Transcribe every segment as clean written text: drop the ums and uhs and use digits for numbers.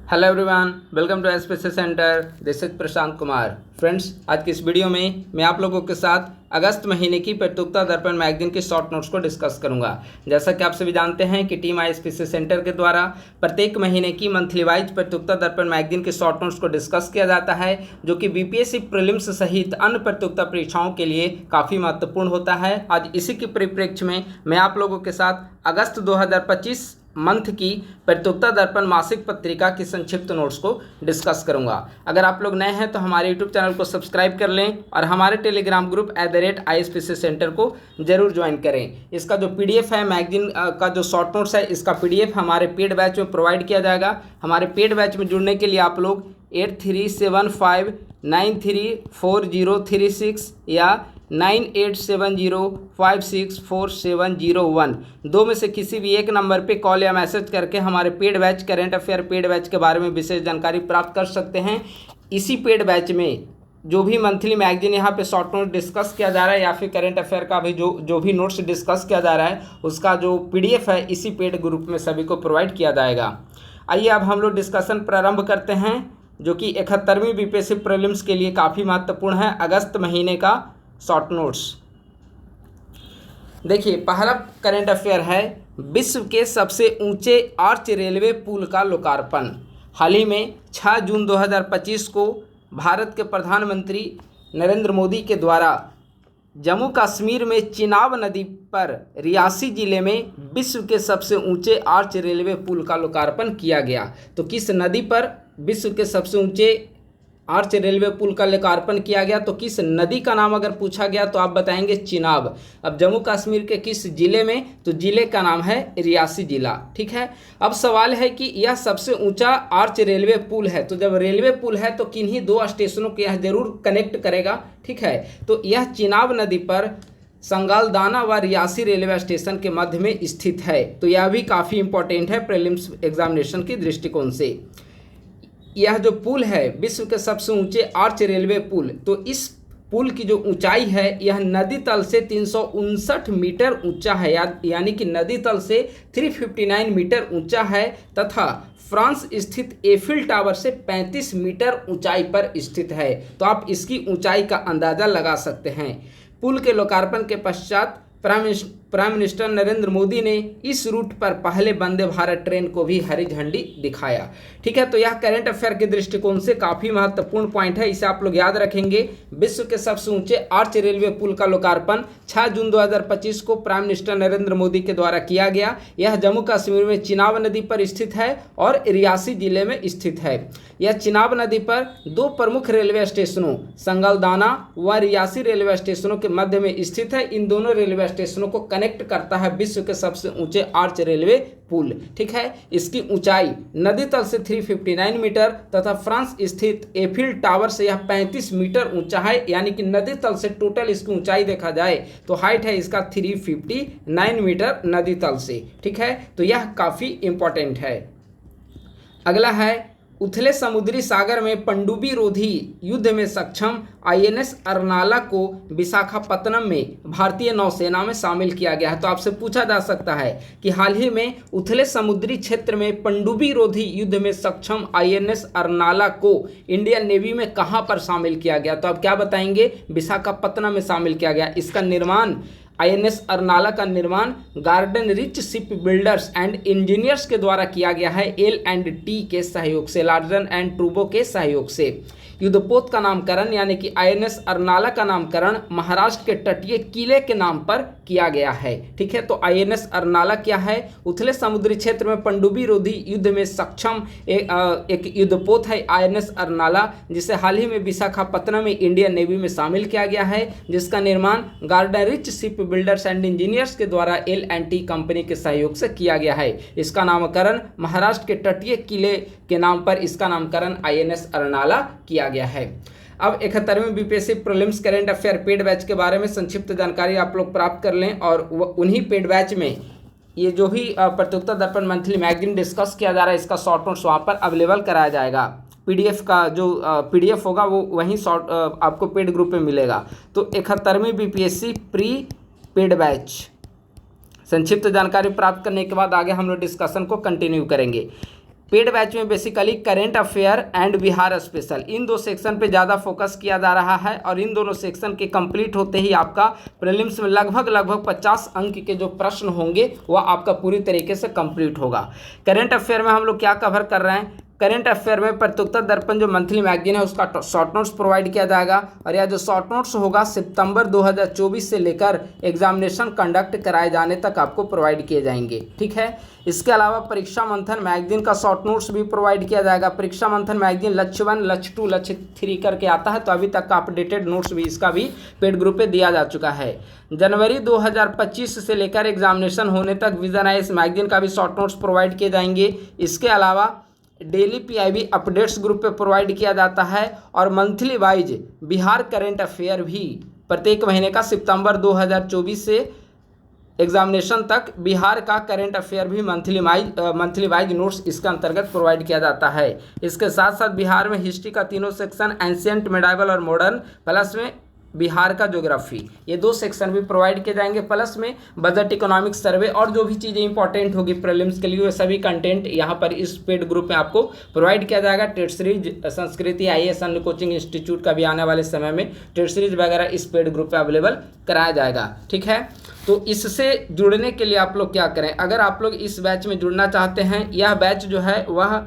Hello everyone, welcome to SPC centre. This is Prashant Kumar. Friends, आज की इस वीडियो में मैं आप लोगों के साथ अगस्त महीने की प्रतियोगिता दर्पण मैगजीन की शॉर्ट नोट्स को डिस्कस करूंगा। जैसा कि आप सभी जानते हैं कि टीम आईएसपीसी सेंटर के द्वारा प्रत्येक महीने की मंथली वाइज प्रतियोगिता दर्पण मैगजीन की शॉर्ट नोट्स को डिस्कस किया जाता है, जो कि बीपीएससी प्रीलिम्स सहित अन्य प्रतियोगिता परीक्षाओं के लिए काफ़ी महत्वपूर्ण होता है। आज इसी के परिप्रेक्ष्य में मैं आप लोगों के साथ अगस्त 2025 मंथ की प्रतियोगिता दर्पण मासिक पत्रिका की संक्षिप्त नोट्स को डिस्कस करूंगा। अगर आप लोग नए हैं तो हमारे यूट्यूब चैनल को सब्सक्राइब कर लें और हमारे टेलीग्राम ग्रुप @ISPC सेंटर को जरूर ज्वाइन करें। इसका जो पीडीएफ है, मैगजीन का जो शॉर्ट नोट्स है, इसका पीडीएफ हमारे पेड बैच में प्रोवाइड किया जाएगा। हमारे पेड बैच में जुड़ने के लिए आप लोग 8375934036 या 9870564701 दो में से किसी भी एक नंबर पे कॉल या मैसेज करके हमारे paid batch current affair paid batch के बारे में विशेष जानकारी प्राप्त कर सकते हैं। इसी पेड बैच में जो भी मंथली मैगजीन यहाँ पे शॉर्ट नोट डिस्कस किया जा रहा है या फिर करेंट अफेयर का भी जो भी नोट्स डिस्कस किया जा रहा है, उसका जो पीडीएफ है इसी पेड ग्रुप में सभी को प्रोवाइड किया जाएगा। आइए अब हम लोग डिस्कशन प्रारंभ करते हैं, जो कि 71वीं बीपीएससी प्रीलिम्स के लिए काफ़ी महत्वपूर्ण है। अगस्त महीने का शॉर्ट नोट्स देखिए। पहला करंट अफेयर है, विश्व के सबसे ऊंचे आर्च रेलवे पुल का लोकार्पण। हाल ही में 6 जून 2025 को भारत के प्रधानमंत्री नरेंद्र मोदी के द्वारा जम्मू कश्मीर में चिनाब नदी पर रियासी जिले में विश्व के सबसे ऊंचे आर्च रेलवे पुल का लोकार्पण किया गया। तो किस नदी पर विश्व के सबसे ऊंचे आर्च रेलवे पुल का लोकार्पण किया गया, तो किस नदी का नाम अगर पूछा गया तो आप बताएंगे चिनाब। अब जम्मू कश्मीर के किस जिले में, तो जिले का नाम है रियासी जिला। ठीक है। अब सवाल है कि यह सबसे ऊंचा आर्च रेलवे पुल है, तो जब रेलवे पुल है तो किन्हीं दो स्टेशनों को यह जरूर कनेक्ट करेगा। ठीक है। तो यह चिनाब नदी पर संगालदाना व रियासी रेलवे स्टेशन के मध्य में स्थित है। तो यह भी काफ़ी इंपॉर्टेंट है प्रीलिम्स एग्जामिनेशन के दृष्टिकोण से। यह जो पुल है विश्व के सबसे ऊंचे आर्च रेलवे पुल, तो इस पुल की जो ऊंचाई है यह नदी तल से 359 मीटर ऊंचा है, यानी कि नदी तल से 359 मीटर ऊंचा है, तथा फ्रांस स्थित एफिल टावर से 35 मीटर ऊंचाई पर स्थित है। तो आप इसकी ऊंचाई का अंदाज़ा लगा सकते हैं। पुल के लोकार्पण के पश्चात प्राइम मिनिस्टर नरेंद्र मोदी ने इस रूट पर पहले वंदे भारत ट्रेन को भी हरी झंडी दिखाया। ठीक है। तो यह करंट अफेयर के दृष्टिकोण से काफ़ी महत्वपूर्ण पॉइंट है, इसे आप लोग याद रखेंगे। विश्व के सबसे ऊंचे आर्च रेलवे पुल का लोकार्पण 6 जून 2025 को प्राइम मिनिस्टर नरेंद्र मोदी के द्वारा किया गया। यह जम्मू कश्मीर में चिनाब नदी पर स्थित है और रियासी जिले में स्थित है। यह चिनाब नदी पर दो प्रमुख रेलवे स्टेशनों संगलदाना व रियासी रेलवे स्टेशनों के मध्य में स्थित है। इन दोनों रेलवे स्टेशनों को कनेक्ट करता है विश्व के सबसे ऊंचे आर्च रेलवे पुल। ठीक है। इसकी ऊंचाई नदी तल से 359 मीटर तथा फ्रांस स्थित एफिल टावर से यह 35 मीटर ऊंचा है, यानी कि नदी तल से टोटल इसकी ऊंचाई देखा जाए तो हाइट है इसका 359 मीटर नदी तल से। ठीक है। तो यह काफ़ी इंपॉर्टेंट है। अगला है, उथले समुद्री सागर में पनडुब्बी रोधी युद्ध में सक्षम आईएनएस अरनाला को विशाखापत्तनम में भारतीय नौसेना में शामिल किया गया है। तो आपसे पूछा जा सकता है कि हाल ही में उथले समुद्री क्षेत्र में पनडुब्बी रोधी युद्ध में सक्षम आईएनएस अरनाला को इंडियन नेवी में कहां पर शामिल किया गया, तो आप क्या बताएंगे? विशाखापत्तनम में शामिल किया गया। इसका निर्माण आईएनएस अरनाला का निर्माण garden rich ship builders and engineers के द्वारा किया गया है, L&T के सहयोग से, लार्सन एंड ट्रूबो के सहयोग से। युद्धपोत का नामकरण यानी कि आईएनएस अरनाला का नामकरण महाराष्ट्र के तटीय किले के नाम पर किया गया है। ठीक है। तो आईएनएस अरनाला क्या है? उथले समुद्री क्षेत्र में पनडुब्बी रोधी युद्ध में सक्षम एक युद्धपोत है आईएनएस अरनाला, जिसे हाल ही में विशाखापत्तनम में इंडियन नेवी में शामिल किया गया है, जिसका निर्माण garden rich ship builders and engineers के द्वारा L&T कंपनी के सहयोग से किया गया है। इसका नामकरण महाराष्ट्र के तटीय किले के नाम पर इसका नामकरण आईएनएस अरनाला किया गया है। अब 71वें BPSC prelims current affair paid batch के बारे में संक्षिप्त जानकारी आप लोग प्राप्त कर लें, और उन्हीं पेड बैच में ये जो भी प्रतियोगिता दर्पण मंथली मैगजीन डिस्कस किया जा रहा है, इसका शॉर्ट नोट्स वहाँ पर अवेलेबल कराया जाएगा। पीडीएफ का जो पीडीएफ होगा वो वहीं शॉर्ट आपको पेड ग्रुप में मिलेगा। तो 71वीं बीपीएससी प्री पेड बैच संक्षिप्त जानकारी प्राप्त करने के बाद आगे हम लोग डिस्कशन को कंटिन्यू करेंगे। पेड बैच में basically current affair and Bihar special, इन दो सेक्शन पे ज़्यादा फोकस किया जा रहा है और इन दोनों सेक्शन के कंप्लीट होते ही आपका प्रीलिम्स में लगभग 50 अंक के जो प्रश्न होंगे वह आपका पूरी तरीके से कंप्लीट होगा। करेंट अफेयर में हम लोग क्या कवर कर रहे हैं, करंट अफेयर में प्रत्युत्तर दर्पण जो मंथली मैगजीन है उसका शॉर्ट नोट्स प्रोवाइड किया जाएगा और यह जो शॉर्ट नोट्स होगा सितंबर 2024 से लेकर एग्जामिनेशन कंडक्ट कराए जाने तक आपको प्रोवाइड किए जाएंगे। ठीक है, इसके अलावा परीक्षा मंथन मैगजीन का शॉर्ट नोट्स भी प्रोवाइड किया जाएगा। परीक्षा मंथन मैगजीन लक्ष्य 1, लक्ष्य 2, लक्ष्य 3 करके आता है, तो अभी तक का अपडेटेड नोट्स भी इसका भी पेड ग्रुप पे दिया जा चुका है। जनवरी 2025 से लेकर एग्जामिनेशन होने तक विजन है इस मैगजीन का भी शॉर्ट नोट्स प्रोवाइड किए जाएंगे। इसके अलावा डेली पीआईबी अपडेट्स ग्रुप पे प्रोवाइड किया जाता है और monthly wise Bihar current affair भी प्रत्येक महीने का सितंबर 2024 से एग्जामिनेशन तक बिहार का करंट अफेयर भी मंथली वाइज नोट्स इसके अंतर्गत प्रोवाइड किया जाता है। इसके साथ साथ बिहार में हिस्ट्री का तीनों सेक्शन, एंशिएंट, मेडाइवल और मॉडर्न, प्लस में बिहार का ज्योग्राफी, ये 2 सेक्शन भी प्रोवाइड किए जाएंगे। प्लस में बजट, इकोनॉमिक्स, सर्वे और जो भी चीज़ें इंपॉर्टेंट होगी प्रीलिम्स के लिए वो सभी कंटेंट यहाँ पर इस पेड ग्रुप में आपको प्रोवाइड किया जाएगा। टेट सीरीज, संस्कृति, आईएएस अन्य कोचिंग इंस्टीट्यूट का भी आने वाले समय में टेट सीरीज वगैरह इस पेड ग्रुप पर अवेलेबल कराया जाएगा। ठीक है, तो इससे जुड़ने के लिए आप लोग क्या करें, अगर आप लोग इस बैच में जुड़ना चाहते हैं, यह बैच जो है वह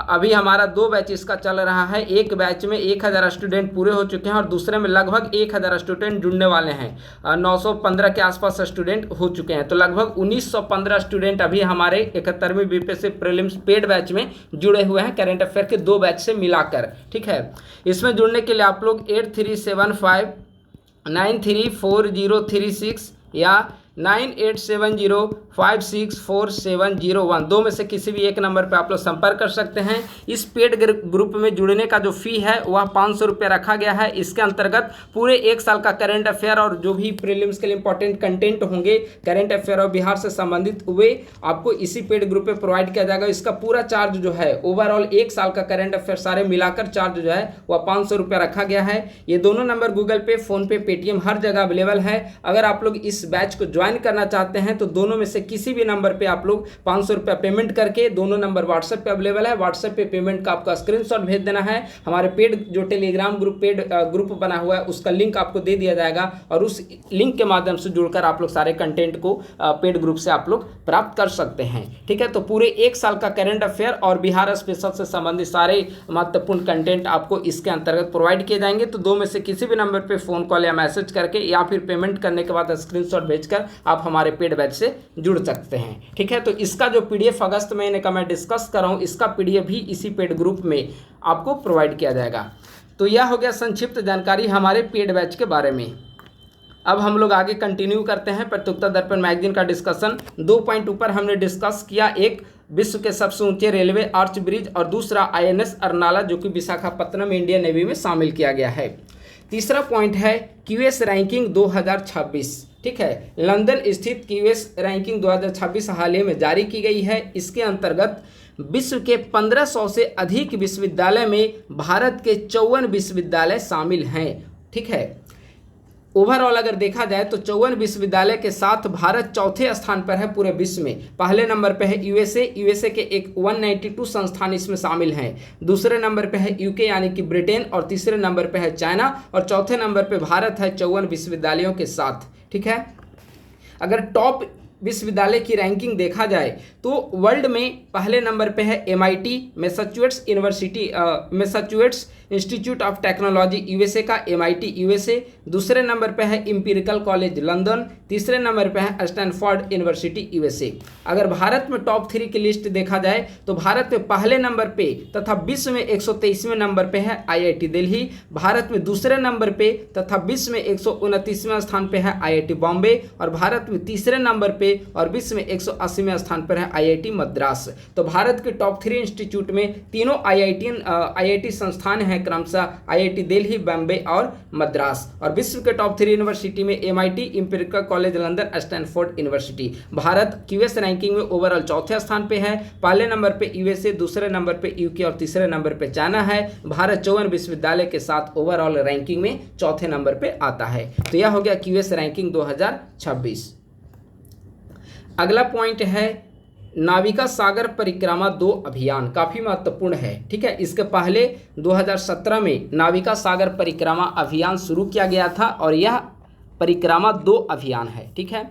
अभी हमारा 2 बैच इसका चल रहा है। एक बैच में 1000 स्टूडेंट पूरे हो चुके हैं और दूसरे में लगभग 1000 स्टूडेंट जुड़ने वाले हैं। 915 के आसपास स्टूडेंट हो चुके हैं, तो लगभग 1915 स्टूडेंट अभी हमारे 71वीं बीपीएससी प्रीलिम्स पेड बैच में जुड़े हुए हैं करंट अफेयर के 2 बैच से मिलाकर। ठीक है, इसमें जुड़ने के लिए आप लोग 8375934036 या 9870564701 दो में से किसी भी एक नंबर पर आप लोग संपर्क कर सकते हैं। इस पेड ग्रुप में जुड़ने का जो फी है वह 500 रुपये रखा गया है। इसके अंतर्गत पूरे 1 साल का करंट अफेयर और जो भी प्रीलिम्स के लिए इंपॉर्टेंट कंटेंट होंगे करंट अफेयर और बिहार से संबंधित वे आपको इसी पेड ग्रुप में प्रोवाइड किया जाएगा। इसका पूरा चार्ज जो है ओवरऑल 1 साल का करंट अफेयर सारे मिलाकर चार्ज जो है वह 500 रुपये रखा गया है। ये दोनों नंबर गूगल पे, फ़ोनपे, पेटीएम हर जगह अवेलेबल है। अगर आप लोग इस बैच को ज्वाइन करना चाहते हैं तो दोनों में से किसी भी नंबर पे आप लोग 500 रुपया पेमेंट करके, दोनों नंबर व्हाट्सएप पे अवेलेबल है, व्हाट्सएप पे पेमेंट का आपका स्क्रीनशॉट भेज देना है। हमारे पेड जो टेलीग्राम ग्रुप पेड ग्रुप बना हुआ है उसका लिंक आपको दे दिया जाएगा और उस लिंक के माध्यम से जुड़कर आप लोग सारे कंटेंट को पेड ग्रुप से आप लोग प्राप्त कर सकते हैं। ठीक है, तो पूरे 1 साल का करंट अफेयर और बिहार स्पेशल से संबंधित सारे महत्वपूर्ण कंटेंट आपको इसके अंतर्गत प्रोवाइड किए जाएंगे। तो 2 में से किसी भी नंबर पर फोन कॉल या मैसेज करके या फिर पेमेंट करने के बाद स्क्रीनशॉट भेजकर आप हमारे पेड बैच से जुड़ सकते हैं। ठीक है, तो इसका जो पीडीएफ अगस्त महीने का मैं डिस्कस कर रहा हूं, इसका पीडीएफ भी इसी पेड ग्रुप में आपको प्रोवाइड किया जाएगा। तो यह हो गया संक्षिप्त जानकारी हमारे पेड बैच के बारे में। अब हम लोग आगे कंटिन्यू करते हैं प्रत्युत्तर दर्पण मैगजीन का डिस्कशन। 2 पॉइंट ऊपर हमने डिस्कस किया, एक विश्व के सबसे ऊंचे रेलवे आर्च ब्रिज और दूसरा INS अर्नाला जो कि विशाखापत्तनम इंडियन नेवी में शामिल किया गया है। तीसरा पॉइंट है QS रैंकिंग 2026। ठीक है, लंदन स्थित QS रैंकिंग 2026 हाल ही में जारी की गई है। इसके अंतर्गत विश्व के 1500 से अधिक विश्वविद्यालय में भारत के 54 विश्वविद्यालय शामिल हैं। ठीक है, ओवरऑल अगर देखा जाए तो 54 विश्वविद्यालय के साथ भारत चौथे स्थान पर है पूरे विश्व में। पहले नंबर पर है यूएसए के 192 संस्थान इसमें शामिल हैं। दूसरे नंबर पर है UK यानी कि ब्रिटेन और तीसरे नंबर पर है चाइना और चौथे नंबर पर भारत है 54 विश्वविद्यालयों के साथ। ठीक है, अगर टॉप विश्वविद्यालय की रैंकिंग देखा जाए तो वर्ल्ड में पहले नंबर पे है MIT Massachusetts institute of technology USA का MIT USA। दूसरे नंबर पे है इंपीरिकल कॉलेज लंदन। तीसरे नंबर पे है स्टैनफोर्ड यूनिवर्सिटी USA। अगर भारत में टॉप 3 की लिस्ट देखा जाए तो भारत में पहले नंबर पे तथा विश्व में 123वें नंबर पे है IIT दिल्ली। भारत में दूसरे नंबर पे तथा विश्व में 129वें स्थान पे है IIT बॉम्बे और भारत में तीसरे नंबर पे और विश्व में 180वें स्थान पर है IIT मद्रास। तो भारत के टॉप 3 इंस्टीट्यूट में तीनों IIT संस्थान हैं, क्रमशः IIT दिल्ली, बॉम्बे और मद्रास। और विश्व के टॉप 3 यूनिवर्सिटी में MIT, empirical college London, Stanford university. Bharat QS ranking में ओवरऑल चौथे स्थान पे है। पहले नंबर पे USA, दूसरे नंबर पे UK और तीसरे नंबर पे चाइना है। भारत 54 विश्वविद्यालय के साथ ओवरऑल रैंकिंग में चौथे नंबर पे आता है। तो यह हो गया QS रैंकिंग 2026। अगला पॉइंट है नाविका सागर परिक्रमा 2 अभियान काफ़ी महत्वपूर्ण है। ठीक है, इसके पहले 2017 में नाविका सागर परिक्रमा अभियान शुरू किया गया था और यह परिक्रमा 2 अभियान है। ठीक है,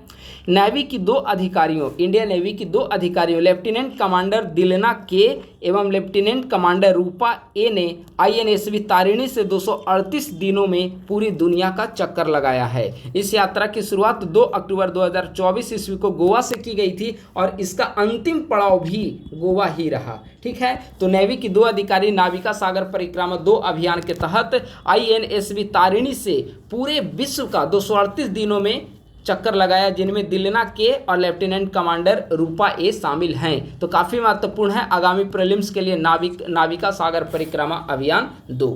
नेवी की 2 अधिकारियों, इंडियन नेवी की 2 अधिकारियों लेफ्टिनेंट कमांडर दिलना के एवं लेफ्टिनेंट कमांडर रूपा ए ने INSV तारिणी से 238 दिनों में पूरी दुनिया का चक्कर लगाया है। इस यात्रा की शुरुआत 2 अक्टूबर 2024 ईस्वी को गोवा से की गई थी और इसका अंतिम पड़ाव भी गोवा ही रहा। ठीक है, तो नेवी की 2 अधिकारी नाविका सागर परिक्रमा 2 अभियान के तहत INSV तारिणी से पूरे विश्व का 238 दिनों में चक्कर लगाया, जिनमें दिलना के और लेफ्टिनेंट कमांडर रूपा ए शामिल हैं। तो काफ़ी महत्वपूर्ण है आगामी प्रीलिम्स के लिए नाविका सागर परिक्रमा अभियान 2।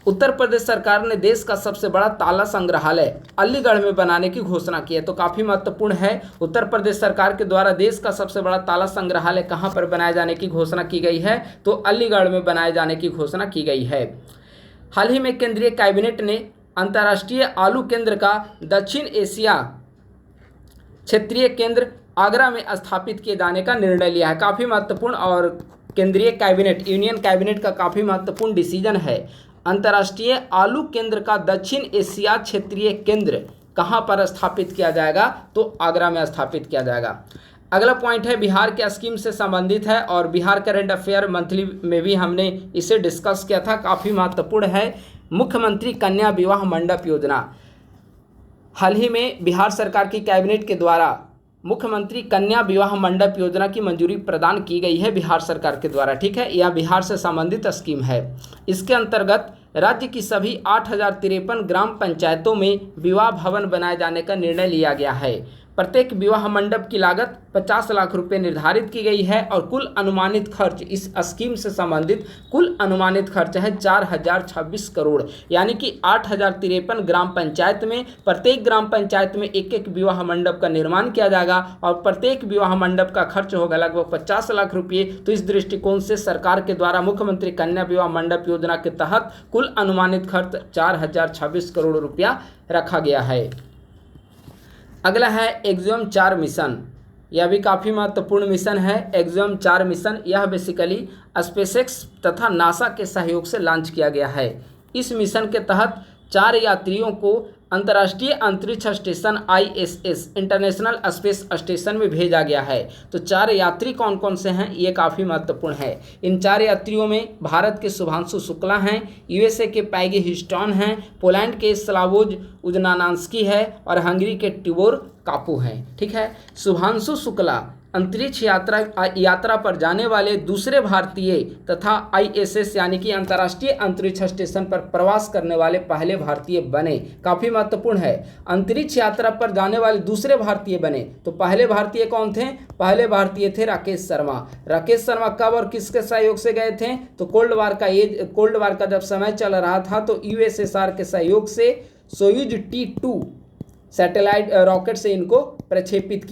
उत्तर प्रदेश सरकार ने देश का सबसे बड़ा ताला संग्रहालय अलीगढ़ में बनाने की घोषणा की है। तो काफ़ी महत्वपूर्ण है, उत्तर प्रदेश सरकार के द्वारा देश का सबसे बड़ा ताला संग्रहालय कहाँ पर बनाए जाने की घोषणा की गई है, तो अलीगढ़ में बनाए जाने की घोषणा की गई है। हाल ही में केंद्रीय कैबिनेट ने अंतर्राष्ट्रीय आलू केंद्र का दक्षिण एशिया क्षेत्रीय केंद्र आगरा में स्थापित किए जाने का निर्णय लिया है। काफ़ी महत्वपूर्ण और केंद्रीय कैबिनेट, यूनियन कैबिनेट का काफ़ी महत्वपूर्ण डिसीजन है। अंतर्राष्ट्रीय आलू केंद्र का दक्षिण एशिया क्षेत्रीय केंद्र कहाँ पर स्थापित किया जाएगा, तो आगरा में स्थापित किया जाएगा। अगला पॉइंट है बिहार के स्कीम से संबंधित है और बिहार करंट अफेयर मंथली में भी हमने इसे डिस्कस किया था। काफ़ी महत्वपूर्ण है मुख्यमंत्री कन्या विवाह मंडप योजना। हाल ही में बिहार सरकार की कैबिनेट के द्वारा मुख्यमंत्री कन्या विवाह मंडप योजना की मंजूरी प्रदान की गई है बिहार सरकार के द्वारा। ठीक है, यह बिहार से संबंधित स्कीम है। इसके अंतर्गत राज्य की सभी 8053 ग्राम पंचायतों में विवाह भवन बनाए जाने का निर्णय लिया गया है। प्रत्येक विवाह मंडप की लागत 50 लाख रुपए निर्धारित की गई है और कुल अनुमानित खर्च, इस स्कीम से संबंधित कुल अनुमानित खर्च है 4026 करोड़, यानी कि 8053 ग्राम पंचायत में प्रत्येक ग्राम पंचायत में एक एक विवाह मंडप का निर्माण किया जाएगा और प्रत्येक विवाह मंडप का खर्च होगा लगभग 50 लाख रुपये। तो इस दृष्टिकोण से सरकार के द्वारा मुख्यमंत्री कन्या विवाह मंडप योजना के तहत कुल अनुमानित खर्च 4026 करोड़ रुपया रखा गया है। अगला है एक्सोम 4 मिशन। यह भी काफ़ी महत्वपूर्ण मिशन है। एक्सोम 4 मिशन यह बेसिकली स्पेसएक्स तथा नासा के सहयोग से लॉन्च किया गया है। इस मिशन के तहत 4 यात्रियों को अंतर्राष्ट्रीय अंतरिक्ष station ISS international space station में भेजा गया है। तो 4 यात्री कौन कौन से हैं, ये काफ़ी महत्वपूर्ण है। इन 4 यात्रियों में भारत के शुभांशु शुक्ला हैं, USA के पैगी ह्यूस्टन हैं, पोलैंड के स्लावोज उजनानांस्की है और हंगरी के टिबोर कापू हैं। ठीक है, शुभांशु शुक्ला अंतरिक्ष यात्रा पर जाने वाले दूसरे भारतीय तथा ISS यानी कि अंतर्राष्ट्रीय अंतरिक्ष स्टेशन पर प्रवास करने वाले पहले भारतीय बने। काफ़ी महत्वपूर्ण है, अंतरिक्ष यात्रा पर जाने वाले दूसरे भारतीय बने। तो पहले भारतीय कौन थे? पहले भारतीय थे राकेश शर्मा। राकेश शर्मा कब और किसके सहयोग से गए थे? तो कोल्ड वार का जब समय चल रहा था तो USSR के सहयोग से सोयूज T2 सैटेलाइट रॉकेट से इनको प्रक्षेपित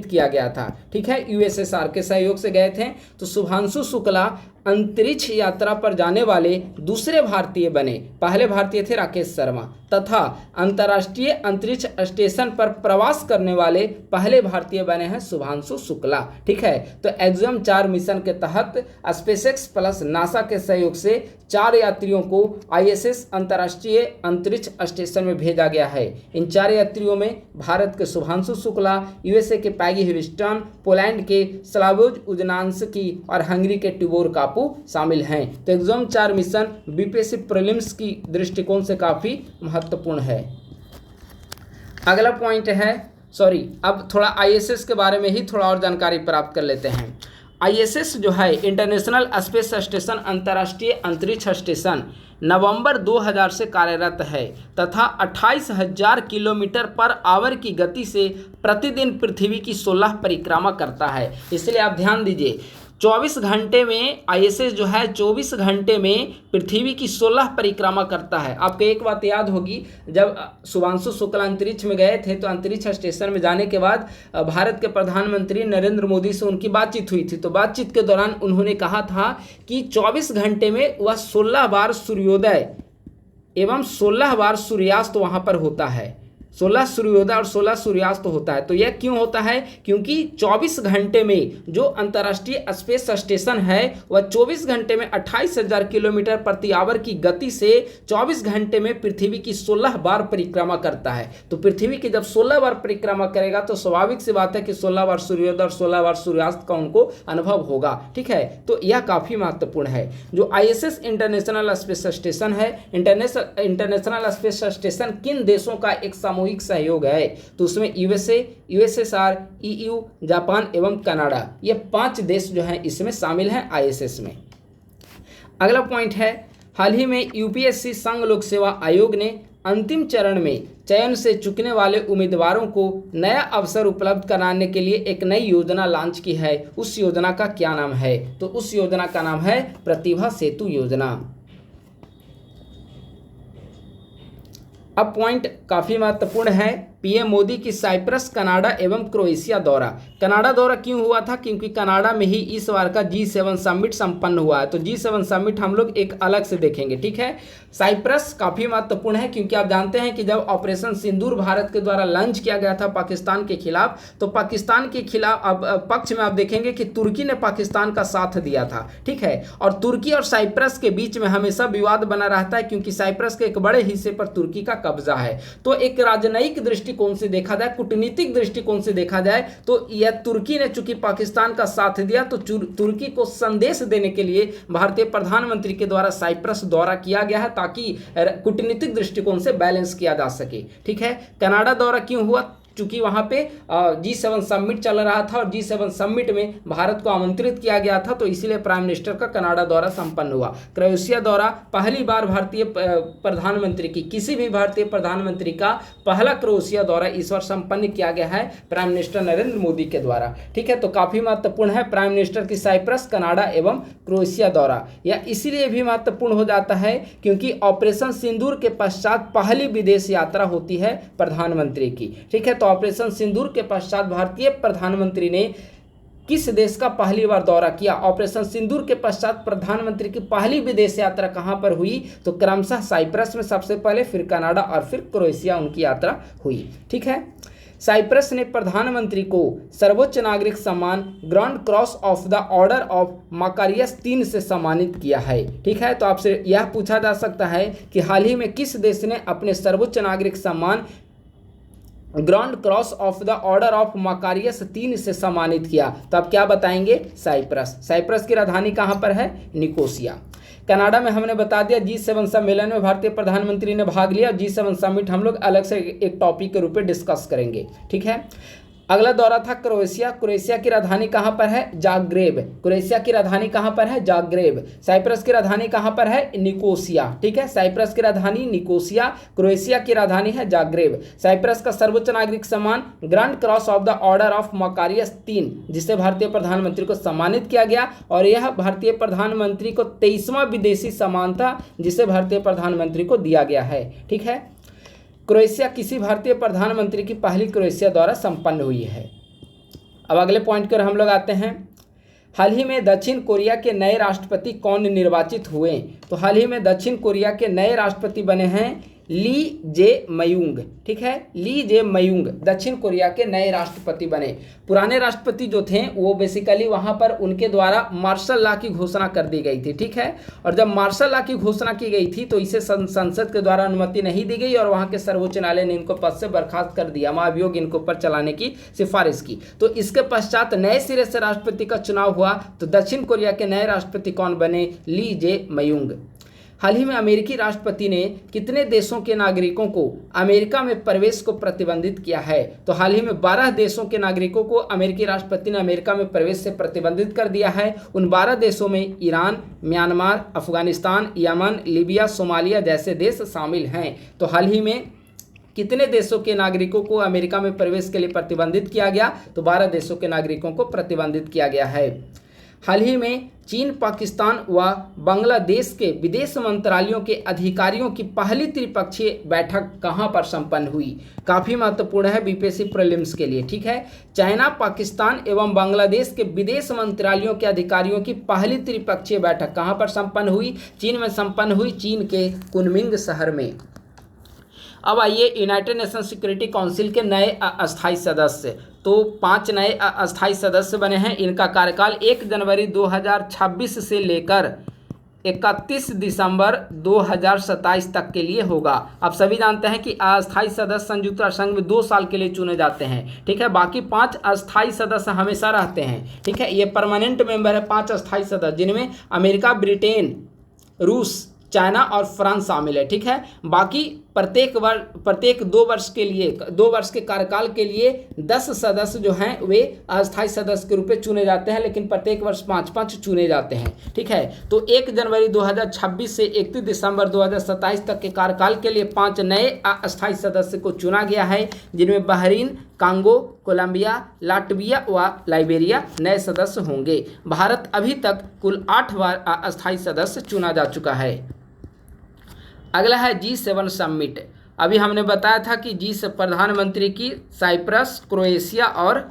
किया गया था। ठीक है, USSR के सहयोग से गए थे। तो शुभांशु शुक्ला अंतरिक्ष यात्रा पर जाने वाले दूसरे भारतीय बने। पहले भारतीय थे राकेश शर्मा तथा अंतर्राष्ट्रीय अंतरिक्ष स्टेशन पर प्रवास करने वाले पहले भारतीय बने हैं शुभांशु शुक्ला। ठीक है, तो एक्सोम 4 मिशन के तहत स्पेसएक्स प्लस नासा के सहयोग से 4 यात्रियों को ISS अंतर्राष्ट्रीय अंतरिक्ष स्टेशन में भेजा गया है। इन 4 यात्रियों में भारत के शुभांशु शुक्ला, USA के पैगी ह्यूस्टन, पोलैंड के स्लावोज उजनान्स्की और हंगरी के टिबोर कापू शामिल हैं। तो एक्सोम 4 मिशन BPSC प्रीलिम्स की दृष्टिकोण से काफ़ी महत्वपूर्ण है। अगला पॉइंट है, अब थोड़ा ISS के बारे में ही थोड़ा और जानकारी प्राप्त कर लेते हैं। ISS जो है इंटरनेशनल स्पेस स्टेशन अंतर्राष्ट्रीय अंतरिक्ष स्टेशन नवंबर 2000 से कार्यरत है तथा 28,000 किलोमीटर पर आवर की गति से प्रतिदिन पृथ्वी की 16 परिक्रमा करता है। इसलिए आप ध्यान दीजिए, 24 घंटे में ISS जो है 24 घंटे में पृथ्वी की 16 परिक्रमा करता है। आपको एक बात याद होगी, जब शुभांशु शुक्ला अंतरिक्ष में गए थे तो अंतरिक्ष स्टेशन में जाने के बाद भारत के प्रधानमंत्री नरेंद्र मोदी से उनकी बातचीत हुई थी। तो बातचीत के दौरान उन्होंने कहा था कि 24 घंटे में वह 16 बार सूर्योदय एवं 16 बार सूर्यास्त वहाँ पर होता है। 16 सूर्योदय और 16 सूर्यास्त होता है। तो यह क्यों होता है? क्योंकि 24 घंटे में जो अंतर्राष्ट्रीय स्पेस स्टेशन है वह 24 घंटे में 28,000 किलोमीटर प्रति आवर की गति से 24 घंटे में पृथ्वी की 16 बार परिक्रमा करता है। तो पृथ्वी की जब 16 बार परिक्रमा करेगा तो स्वाभाविक सी बात है कि 16 बार सूर्योदय और 16 बार सूर्यास्त का उनको अनुभव होगा। ठीक है, तो यह काफी महत्वपूर्ण है। जो ISS इंटरनेशनल स्पेस स्टेशन है, इंटरनेशनल स्पेस स्टेशन किन देशों का एक सामूहिक सहयोग है? तो उसमें USA, USSR, EU, जापान एवं कनाडा, ये 5 देश जो हैं इसमें शामिल हैं ISS में। अगला पॉइंट है, हाल ही में UPSC संघ लोक सेवा आयोग ने अंतिम चरण में चयन से चूकने वाले उम्मीदवारों को नया अवसर उपलब्ध कराने के लिए एक नई योजना लॉन्च की है। उस योजना का क्या नाम है? तो उस योजना का नाम है प्रतिभा सेतु योजना। अब पॉइंट काफी महत्वपूर्ण है, PM मोदी की साइप्रस, कनाडा एवं क्रोएशिया दौरा। कनाडा दौरा क्यों हुआ था? क्योंकि कनाडा में ही इस बार का G7 समिट संपन्न हुआ है। तो G7 समिट हम लोग एक अलग से देखेंगे। ठीक है, साइप्रस काफी महत्वपूर्ण है क्योंकि आप जानते हैं कि जब ऑपरेशन सिंदूर भारत के द्वारा लॉन्च किया गया था पाकिस्तान के खिलाफ, तो पाकिस्तान के खिलाफ अब पक्ष में आप देखेंगे कि तुर्की ने पाकिस्तान का साथ दिया था। ठीक है, और तुर्की और साइप्रस के बीच में हमेशा विवाद बना रहता है क्योंकि साइप्रस के एक बड़े हिस्से पर तुर्की का कब्जा है। तो एक राजनयिक दृष्टिकोण से देखा जाए, कूटनीतिक दृष्टिकोण से देखा जाए तो यह तुर्की ने चूंकि पाकिस्तान का साथ दिया तो तुर्की को संदेश देने के लिए भारतीय प्रधानमंत्री के द्वारा साइप्रस दौरा किया गया है ताकि कूटनीतिक दृष्टिकोण से बैलेंस किया जा सके। ठीक है, कनाडा दौरा क्यों हुआ? चूंकि वहां पे G7 समिट चल रहा था और G7 समिट में भारत को आमंत्रित किया गया था, तो इसीलिए प्राइम मिनिस्टर का कनाडा दौरा संपन्न हुआ। क्रोएशिया दौरा पहली बार भारतीय प्रधानमंत्री की, किसी भी भारतीय प्रधानमंत्री का पहला क्रोएशिया दौरा इस बार संपन्न किया गया है प्राइम मिनिस्टर नरेंद्र मोदी के द्वारा। ठीक है, तो काफी महत्वपूर्ण है प्राइम मिनिस्टर की साइप्रस, कनाडा एवं क्रोएशिया दौरा। यह इसीलिए भी महत्वपूर्ण हो जाता है क्योंकि ऑपरेशन सिंदूर के पश्चात पहली विदेश यात्रा होती है प्रधानमंत्री की। ठीक है, तो ऑपरेशन सिंदूर के पश्चात भारतीय प्रधानमंत्री ने किस देश का पहली बार दौरा किया? ऑपरेशन सिंदूर के पश्चात प्रधानमंत्री की पहली विदेश यात्रा कहां पर हुई? तो क्रमशः साइप्रस में सबसे पहले, फिर कनाडा और फिर क्रोएशिया उनकी यात्रा हुई। ठीक है, साइप्रस ने प्रधानमंत्री को सर्वोच्च नागरिक सम्मान grand cross of the order of Makarios 3 से सम्मानित किया है। ठीक है, तो आपसे यह पूछा जा सकता है कि हाल ही में किस देश ने अपने सर्वोच्च नागरिक सम्मान grand cross of the order of Makarios 3 से सम्मानित किया? तो आप क्या बताएंगे? साइप्रस। साइप्रस की राजधानी कहां पर है? निकोसिया। कनाडा में हमने बता दिया G7 सम्मेलन में भारतीय प्रधानमंत्री ने भाग लिया। G7 समिट हम लोग अलग से एक टॉपिक के रूप में डिस्कस करेंगे। ठीक है, अगला दौरा था क्रोएशिया। क्रोएशिया की राजधानी कहां पर है? जाग्रेब। क्रोएशिया की राजधानी कहां पर है? जाग्रेब। साइप्रस की राजधानी कहां पर है? निकोसिया। ठीक है, साइप्रस की राजधानी निकोसिया, क्रोएशिया की राजधानी है जाग्रेब। साइप्रस का सर्वोच्च नागरिक सम्मान grand cross of the order of Makarios 3, जिसे भारतीय प्रधानमंत्री को सम्मानित किया गया, और यह भारतीय प्रधानमंत्री को 23वां विदेशी सम्मान था जिसे भारतीय प्रधानमंत्री को दिया गया है। ठीक है, क्रोएशिया किसी भारतीय प्रधानमंत्री की पहली क्रोएशिया दौरा संपन्न हुई है। अब अगले पॉइंट पर हम लोग आते हैं, हाल ही में दक्षिण कोरिया के नए राष्ट्रपति कौन निर्वाचित हुए? तो हाल ही में दक्षिण कोरिया के नए राष्ट्रपति बने हैं ली जे मयूंग। ठीक है, ली जे मयूंग दक्षिण कोरिया के नए राष्ट्रपति बने। पुराने राष्ट्रपति जो थे वो बेसिकली वहां पर उनके द्वारा मार्शल लॉ की घोषणा कर दी गई थी। ठीक है, और जब मार्शल लॉ की घोषणा की गई थी तो इसे संसद के द्वारा अनुमति नहीं दी गई और वहां के सर्वोच्च न्यायालय ने इनको पद से बर्खास्त कर दिया, महाभियोग इनके ऊपर चलाने की सिफारिश की। तो इसके पश्चात नए सिरे से राष्ट्रपति का चुनाव हुआ। तो दक्षिण कोरिया के नए राष्ट्रपति कौन बने? ली जे मयूंग। हाल ही में अमेरिकी राष्ट्रपति ने कितने देशों के नागरिकों को अमेरिका में प्रवेश को प्रतिबंधित किया है? तो हाल ही में 12 देशों के नागरिकों को अमेरिकी राष्ट्रपति ने अमेरिका में प्रवेश से प्रतिबंधित कर दिया है। उन 12 देशों में Iran, Myanmar, Afghanistan, Yemen, Libya, Somalia जैसे देश शामिल हैं। तो हाल ही में कितने देशों के नागरिकों को अमेरिका में प्रवेश के लिए प्रतिबंधित किया गया? तो 12 देशों के नागरिकों को प्रतिबंधित किया गया है। हाल ही में चीन, पाकिस्तान व बांग्लादेश के विदेश मंत्रालयों के अधिकारियों की पहली त्रिपक्षीय बैठक कहां पर संपन्न हुई? काफ़ी महत्वपूर्ण है बीपीएससी प्रीलिम्स के लिए। ठीक है, चाइना, पाकिस्तान एवं बांग्लादेश के विदेश मंत्रालयों के अधिकारियों की पहली त्रिपक्षीय बैठक कहां पर संपन्न हुई? चीन में संपन्न हुई, चीन के कुनमिंग शहर में। अब आइए यूनाइटेड नेशन सिक्योरिटी काउंसिल के नए अस्थायी सदस्य। तो 5 नए अस्थायी सदस्य बने हैं। इनका कार्यकाल 1 जनवरी 2026 से लेकर 31 दिसंबर 2027 तक के लिए होगा। आप सभी जानते हैं कि अस्थायी सदस्य संयुक्त राष्ट्र संघ में 2 साल के लिए चुने जाते हैं, ठीक है। बाकी 5 अस्थायी सदस्य हमेशा रहते हैं, ठीक है। ये परमानेंट मेंबर है 5 अस्थायी सदस्य, जिनमें अमेरिका, ब्रिटेन, रूस, चाइना और फ्रांस शामिल है, ठीक है। बाकी प्रत्येक 2 वर्ष के लिए 2 वर्ष के कार्यकाल के लिए 10 सदस्य जो हैं वे अस्थायी सदस्य के रूप में चुने जाते हैं, लेकिन प्रत्येक वर्ष 5-5 चुने जाते हैं, ठीक है। तो 1 जनवरी 2026 से 31 दिसंबर 2027 तक के कार्यकाल के लिए 5 नए अस्थायी सदस्य को चुना गया है, जिनमें बहरीन, कांगो, कोलंबिया, लाटविया व लाइबेरिया नए सदस्य होंगे। भारत अभी तक कुल 8 बार अस्थायी सदस्य चुना जा चुका है। अगला है G7 समिट। अभी हमने बताया था कि प्रधानमंत्री की साइप्रस, क्रोएशिया और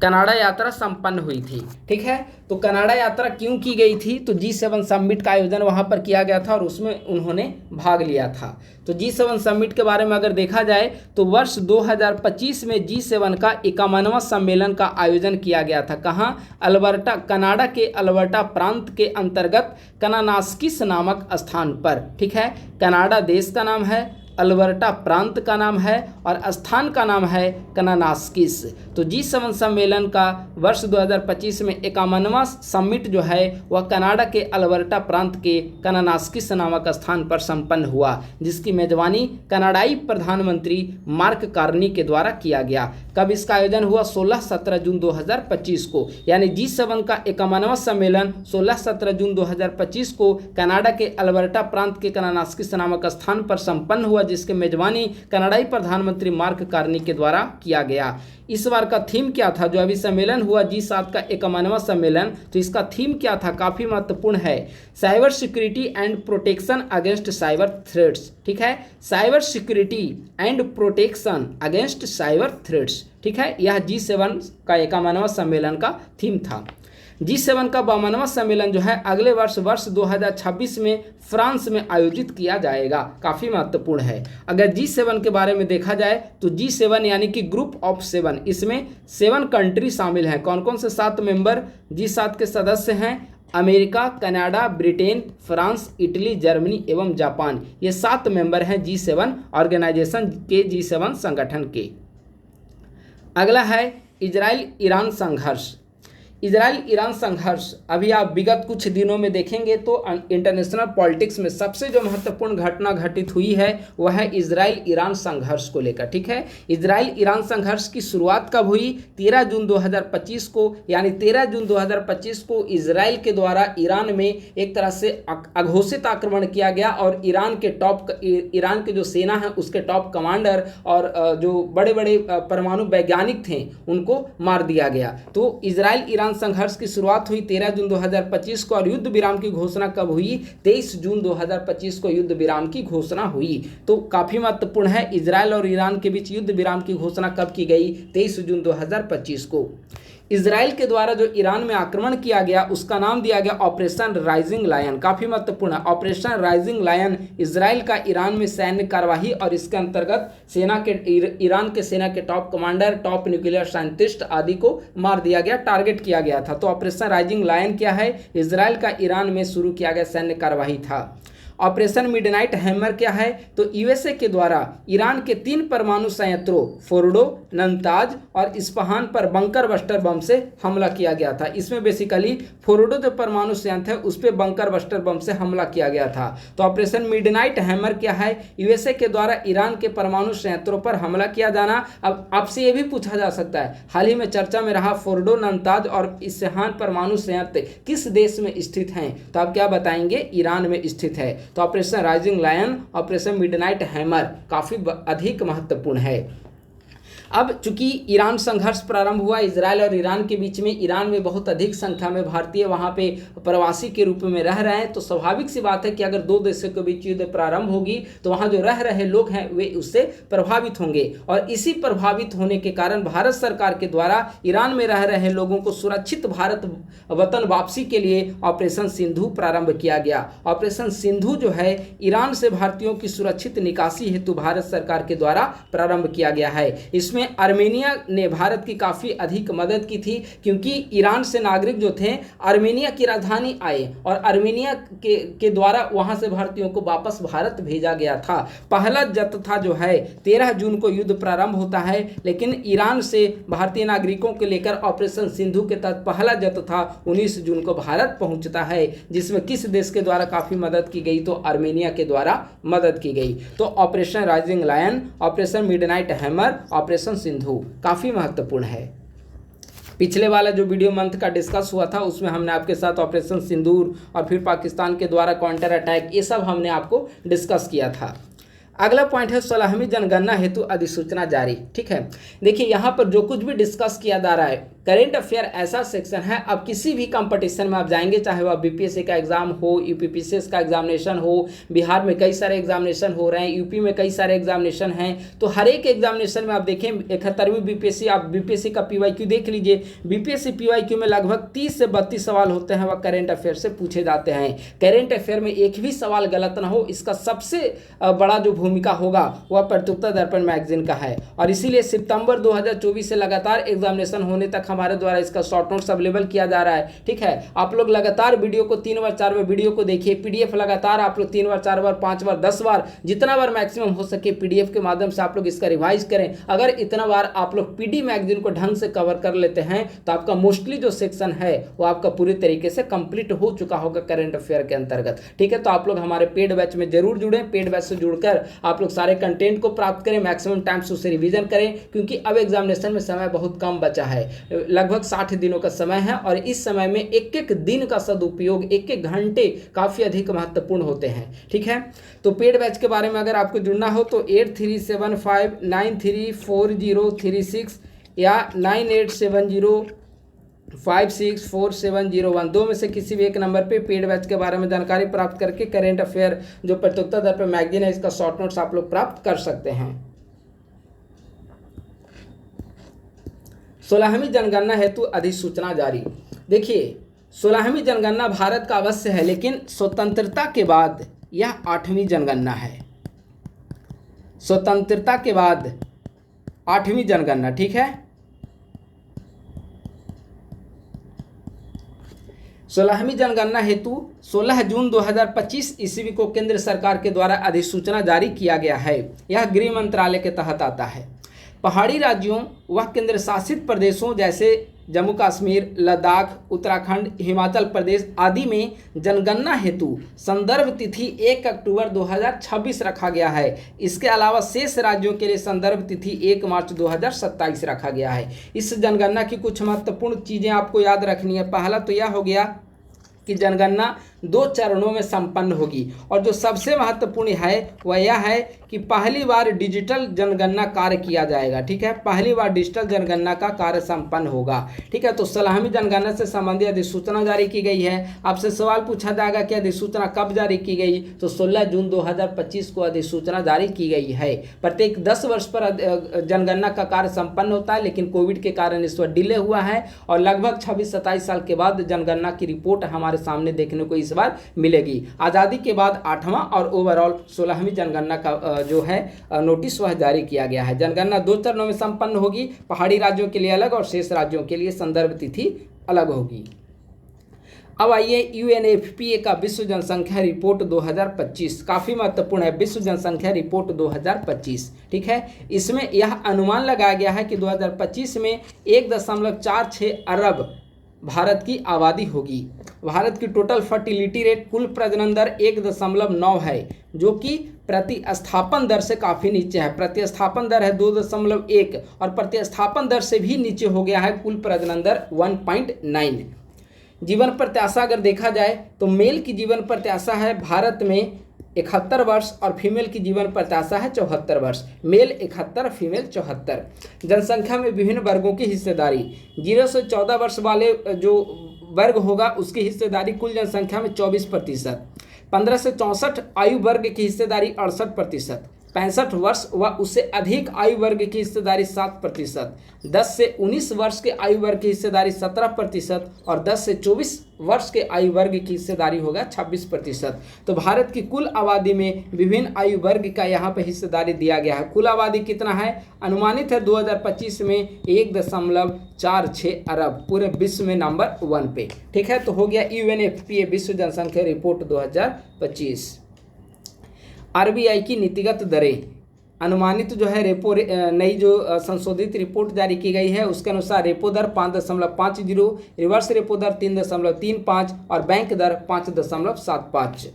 कनाडा यात्रा संपन्न हुई थी, ठीक है। तो कनाडा यात्रा क्यों की गई थी? तो G7 समिट का आयोजन वहां पर किया गया था और उसमें उन्होंने भाग लिया था। तो G7 समिट के बारे में अगर देखा जाए तो वर्ष 2025 में G7 का 51वां सम्मेलन का आयोजन किया गया था। कहाँ? अल्बर्टा, कनाडा के अल्बर्टा प्रांत के अंतर्गत कनानास्किस नामक स्थान पर, ठीक है। कनाडा देश का नाम है, अल्बर्टा प्रांत का नाम है और स्थान का नाम है कनानास्किस। तो G7 सम्मेलन का वर्ष 2025 में 51वां समिट जो है वह कनाडा के अल्बर्टा प्रांत के कनानास्किस नामक स्थान पर संपन्न हुआ, जिसकी मेजबानी कनाडाई प्रधानमंत्री मार्क कार्नी के द्वारा किया गया। कब इसका आयोजन हुआ? 16-17 जून 2025 को। यानी G7 का 51वां सम्मेलन 16-17 जून 2025 को कनाडा के अल्बर्टा प्रांत के कनानास्किस नामक स्थान पर संपन्न हुआ, जिसके मेजबानी कनाडाई प्रधानमंत्री मार्क कार्नी के द्वारा किया गया। इस बार का थीम क्या था? जो अभी सम्मेलन हुआ G7 का 51वां सम्मेलन, तो इसका थीम क्या था? काफ़ी महत्वपूर्ण है। Cyber security and protection against cyber threats, ठीक है। Cyber security and protection against cyber threats, ठीक है। यह G7 का 51वां सम्मेलन का थीम था। G7 का 52वां सम्मेलन जो है अगले वर्ष 2026 में फ्रांस में आयोजित किया जाएगा। काफ़ी महत्वपूर्ण है। अगर G7 के बारे में देखा जाए तो G7 यानी कि ग्रुप ऑफ 7, इसमें 7 कंट्री शामिल हैं। कौन कौन से 7 मेंबर G7 के सदस्य हैं? America, Canada, Britain, France, Italy, Germany एवं जापान। ये 7 मेंबर हैं G7 ऑर्गेनाइजेशन के, G7 संगठन के। अगला है इजराइल ईरान संघर्ष। इजराइल ईरान संघर्ष अभी आप विगत कुछ दिनों में देखेंगे तो इंटरनेशनल पॉलिटिक्स में सबसे जो महत्वपूर्ण घटना घटित हुई है वह है इजराइल ईरान संघर्ष को लेकर, ठीक है। इजराइल ईरान संघर्ष की शुरुआत कब हुई? 13 जून 2025 को। यानी 13 जून 2025 को इजराइल के द्वारा ईरान में एक तरह से अघोषित आक्रमण किया गया और ईरान के जो सेना है उसके टॉप कमांडर और जो बड़े बड़े परमाणु वैज्ञानिक थे उनको मार दिया गया। तो इजराइल ईरान संघर्ष की शुरुआत हुई 13 जून 2025 को और युद्ध विराम की घोषणा कब हुई? 23 जून 2025 को युद्ध विराम की घोषणा हुई। तो काफी महत्वपूर्ण है, इजराइल और ईरान के बीच युद्ध विराम की घोषणा कब की गई? 23 जून 2025 को। इजराइल के द्वारा जो ईरान में आक्रमण किया गया उसका नाम दिया गया ऑपरेशन राइजिंग लायन। काफी महत्वपूर्ण है। ऑपरेशन राइजिंग लायन इजराइल का ईरान में सैन्य कार्यवाही और इसके अंतर्गत ईरान के सेना के top commander, top nuclear scientist आदि को मार दिया गया, टारगेट किया गया था। तो ऑपरेशन राइजिंग लायन क्या है? इजराइल का ईरान में शुरू किया गया सैन्य कार्यवाही था। ऑपरेशन मिडनाइट हैमर क्या है? तो यूएसए के द्वारा ईरान के 3 परमाणु संयंत्रों फोर्डो, नंताज और इस्फहान पर बंकर बस्टर बम से हमला किया गया था। इसमें बेसिकली फोर्डो जो परमाणु संयंत्र है उस पर बंकर बस्टर बम से हमला किया गया था। तो ऑपरेशन मिडनाइट हैमर क्या है? यूएसए के द्वारा ईरान के परमाणु संयंत्रों पर हमला किया जाना। अब आपसे ये भी पूछा जा सकता है, हाल ही में चर्चा में रहा फोर्डो, नंताज और इस्फहान परमाणु संयंत्र किस देश में स्थित हैं? तो आप क्या बताएंगे? ईरान में स्थित है। तो operation rising lion, operation midnight hammer काफी अधिक महत्वपूर्ण है। अब चूंकि ईरान संघर्ष प्रारंभ हुआ इजराइल और ईरान के बीच में, ईरान में बहुत अधिक संख्या में भारतीय वहाँ पे प्रवासी के रूप में रह रहे हैं, तो स्वाभाविक सी बात है कि अगर दो देशों के बीच युद्ध प्रारंभ होगी तो वहाँ जो रह रहे लोग हैं वे उससे प्रभावित होंगे। और इसी प्रभावित होने के कारण भारत सरकार के द्वारा ईरान में रह रहे लोगों को सुरक्षित भारत वतन वापसी के लिए ऑपरेशन सिंधु प्रारंभ किया गया। ऑपरेशन सिंधु जो है ईरान से भारतीयों की सुरक्षित निकासी हेतु भारत सरकार के द्वारा प्रारंभ किया गया है। इसमें आर्मेनिया ने भारत की काफ़ी अधिक मदद की थी, क्योंकि ईरान से नागरिक जो थे आर्मेनिया की राजधानी आए और आर्मेनिया के द्वारा वहां से भारतीयों को वापस भारत भेजा गया था। पहला जत्था जो है 13 जून को युद्ध प्रारंभ होता है, लेकिन ईरान से भारतीय नागरिकों को लेकर ऑपरेशन सिंधु के तहत पहला जत्था 19 जून को भारत पहुंचता है, जिसमें किस देश के द्वारा काफ़ी मदद की गई, तो आर्मेनिया के द्वारा मदद की गई। तो operation rising lion, operation midnight hammer, operation Sindhu काफ़ी महत्वपूर्ण है। पिछले वाला जो वीडियो मंथ का डिस्कस हुआ था उसमें हमने आपके साथ ऑपरेशन सिंदूर और फिर पाकिस्तान के द्वारा काउंटर अटैक, ये सब हमने आपको डिस्कस किया था। अगला पॉइंट है 16वीं जनगणना हेतु अधिसूचना जारी। ठीक है, देखिए यहाँ पर जो कुछ भी डिस्कस किया जा रहा है, करेंट अफेयर ऐसा सेक्शन है, अब किसी भी कंपटीशन में आप जाएंगे, चाहे वह बीपीएससी का एग्जाम हो, यूपीपीसीएस का एग्जामिनेशन हो, बिहार में कई सारे एग्जामिनेशन हो रहे हैं, यूपी में कई सारे एग्जामिनेशन हैं, तो हर एक एग्जामिनेशन में आप देखें 71वीं बीपीएससी, आप बीपीएससी का पीवाईक्यू देख लीजिए, बीपीएससी पीवाईक्यू में लगभग 30 से 32 सवाल होते हैं, वह करेंट अफेयर से पूछे जाते हैं। करेंट अफेयर में एक भी सवाल गलत ना हो, इसका सबसे बड़ा जो भूमिका होगा वह प्रत्युत्तर दर्पण मैगजीन का है। और इसीलिए सितंबर 2024 से लगातार एग्जामिनेशन होने तक हमारे द्वारा इसका शॉर्ट नोट्स अवेलेबल किया जा रहा है। ठीक है, आप लोग लगातार वीडियो को 3 बार 4 बार वीडियो को देखिए, पीडीएफ लगातार आप लोग 3 बार 4 बार 5 बार 10 बार जितना बार मैक्सिमम हो सके पीडीएफ के माध्यम से आप लोग इसका रिवाइज करें। अगर इतना बार आप लोग पीडी मैगजीन को ढंग से कवर कर लेते हैं तो आपका मोस्टली जो सेक्शन है वो आपका पूरी तरीके से कंप्लीट हो चुका होगा करेंट अफेयर के अंतर्गत। ठीक है, तो आप लोग हमारे पेड बैच में जरूर जुड़े, पेड बैच से जुड़कर आप लोग सारे कंटेंट को प्राप्त करें, मैक्सिमम टाइम से उसे रिवीजन करें, क्योंकि अब एग्जामिनेशन में समय बहुत कम बचा है, लगभग 60 दिनों का समय है और इस समय में एक एक दिन का सदुपयोग, एक एक घंटे काफ़ी अधिक महत्वपूर्ण होते हैं। ठीक है, तो पेड बैच के बारे में अगर आपको जुड़ना हो तो 8375934036 या 9870564701 दो में से किसी भी एक नंबर पे पेड बैच के बारे में जानकारी प्राप्त करके करेंट अफेयर जो प्रत्युत्तर दर्पण मैगजीन है इसका शॉर्ट नोट्स आप लोग प्राप्त कर सकते हैं। 16वीं जनगणना हेतु अधिसूचना जारी। देखिए 16वीं जनगणना भारत का अवश्य है, लेकिन स्वतंत्रता के बाद यह 8वीं जनगणना है। स्वतंत्रता के बाद 8वीं जनगणना। ठीक है, 16वीं जनगणना हेतु 16 जून 2025 ईस्वी को केंद्र सरकार के द्वारा अधिसूचना जारी किया गया है। यह गृह मंत्रालय के तहत आता है। पहाड़ी राज्यों व केंद्र शासित प्रदेशों जैसे जम्मू कश्मीर, लद्दाख, उत्तराखंड, हिमाचल प्रदेश आदि में जनगणना हेतु संदर्भ तिथि 1 अक्टूबर 2026 रखा गया है। इसके अलावा शेष राज्यों के लिए संदर्भ तिथि 1 मार्च 2027 रखा गया है। इस जनगणना की कुछ महत्वपूर्ण चीज़ें आपको याद रखनी है। पहला तो यह हो गया कि जनगणना 2 चरणों में संपन्न होगी, और जो सबसे महत्वपूर्ण है वह यह है कि पहली बार डिजिटल जनगणना कार्य किया जाएगा। ठीक है, पहली बार डिजिटल जनगणना का कार्य संपन्न होगा। ठीक है, तो 16वीं जनगणना से संबंधित अधिसूचना जारी की गई है। आपसे सवाल पूछा जाएगा कि अधिसूचना कब जारी की गई, तो 16 जून 2025 को अधिसूचना जारी की गई है। प्रत्येक 10 वर्ष पर जनगणना का कार्य संपन्न होता है, लेकिन कोविड के कारण इस पर डिले हुआ है और लगभग 26-27 साल के बाद जनगणना की रिपोर्ट हमारे सामने देखने को इस बार मिलेगी। आज़ादी के बाद 8वां और ओवरऑल 16वीं जनगणना का जो है नोटिस वह जारी किया गया है। जनगणना 2 चरणों में संपन्न होगी, पहाड़ी राज्यों के लिए अलग और शेष राज्यों के लिए संदर्भ तिथि अलग होगी। अब आइए यूएनएफपीए का विश्व जनसंख्या रिपोर्ट 2025 काफ़ी महत्वपूर्ण है। विश्व जनसंख्या रिपोर्ट 2025, ठीक है, इसमें यह अनुमान लगाया गया है कि 2025 में 1.46 अरब भारत की आबादी होगी। भारत की टोटल फर्टिलिटी रेट, कुल प्रजनन दर 1.9 है, जो कि प्रतिस्थापन दर से काफ़ी नीचे है। प्रतिस्थापन दर है 2.1 और प्रतिस्थापन दर से भी नीचे हो गया है कुल प्रजनन दर 1.9। जीवन प्रत्याशा अगर देखा जाए तो मेल की जीवन प्रत्याशा है भारत में 71 वर्ष और फीमेल की जीवन प्रत्याशा है 74 वर्ष। Male 71, female 74। जनसंख्या में विभिन्न वर्गों की हिस्सेदारी, 0 से 14 वर्ष वाले जो वर्ग होगा उसकी हिस्सेदारी कुल जनसंख्या में 24%। 15 से 64 आयु वर्ग की हिस्सेदारी 68%। 65 वर्ष व उससे अधिक आयु वर्ग की हिस्सेदारी 7%। 10 से 19 वर्ष के आयु वर्ग की हिस्सेदारी 17% और 10 से 24 वर्ष के आयु वर्ग की हिस्सेदारी होगा 26%। तो भारत की कुल आबादी में विभिन्न आयु वर्ग का यहाँ पे हिस्सेदारी दिया गया है। कुल आबादी कितना है? अनुमानित है 2025 में 1.46 अरब, पूरे विश्व में नंबर 1 पे। ठीक है, तो हो गया UNFPA विश्व जनसंख्या रिपोर्ट 2025। RBI की नीतिगत दरें, अनुमानित जो है रेपो नई जो संशोधित रिपोर्ट जारी की गई है उसके अनुसार रेपो दर 5.50, रिवर्स रेपो दर 3.35 और बैंक दर 5.75।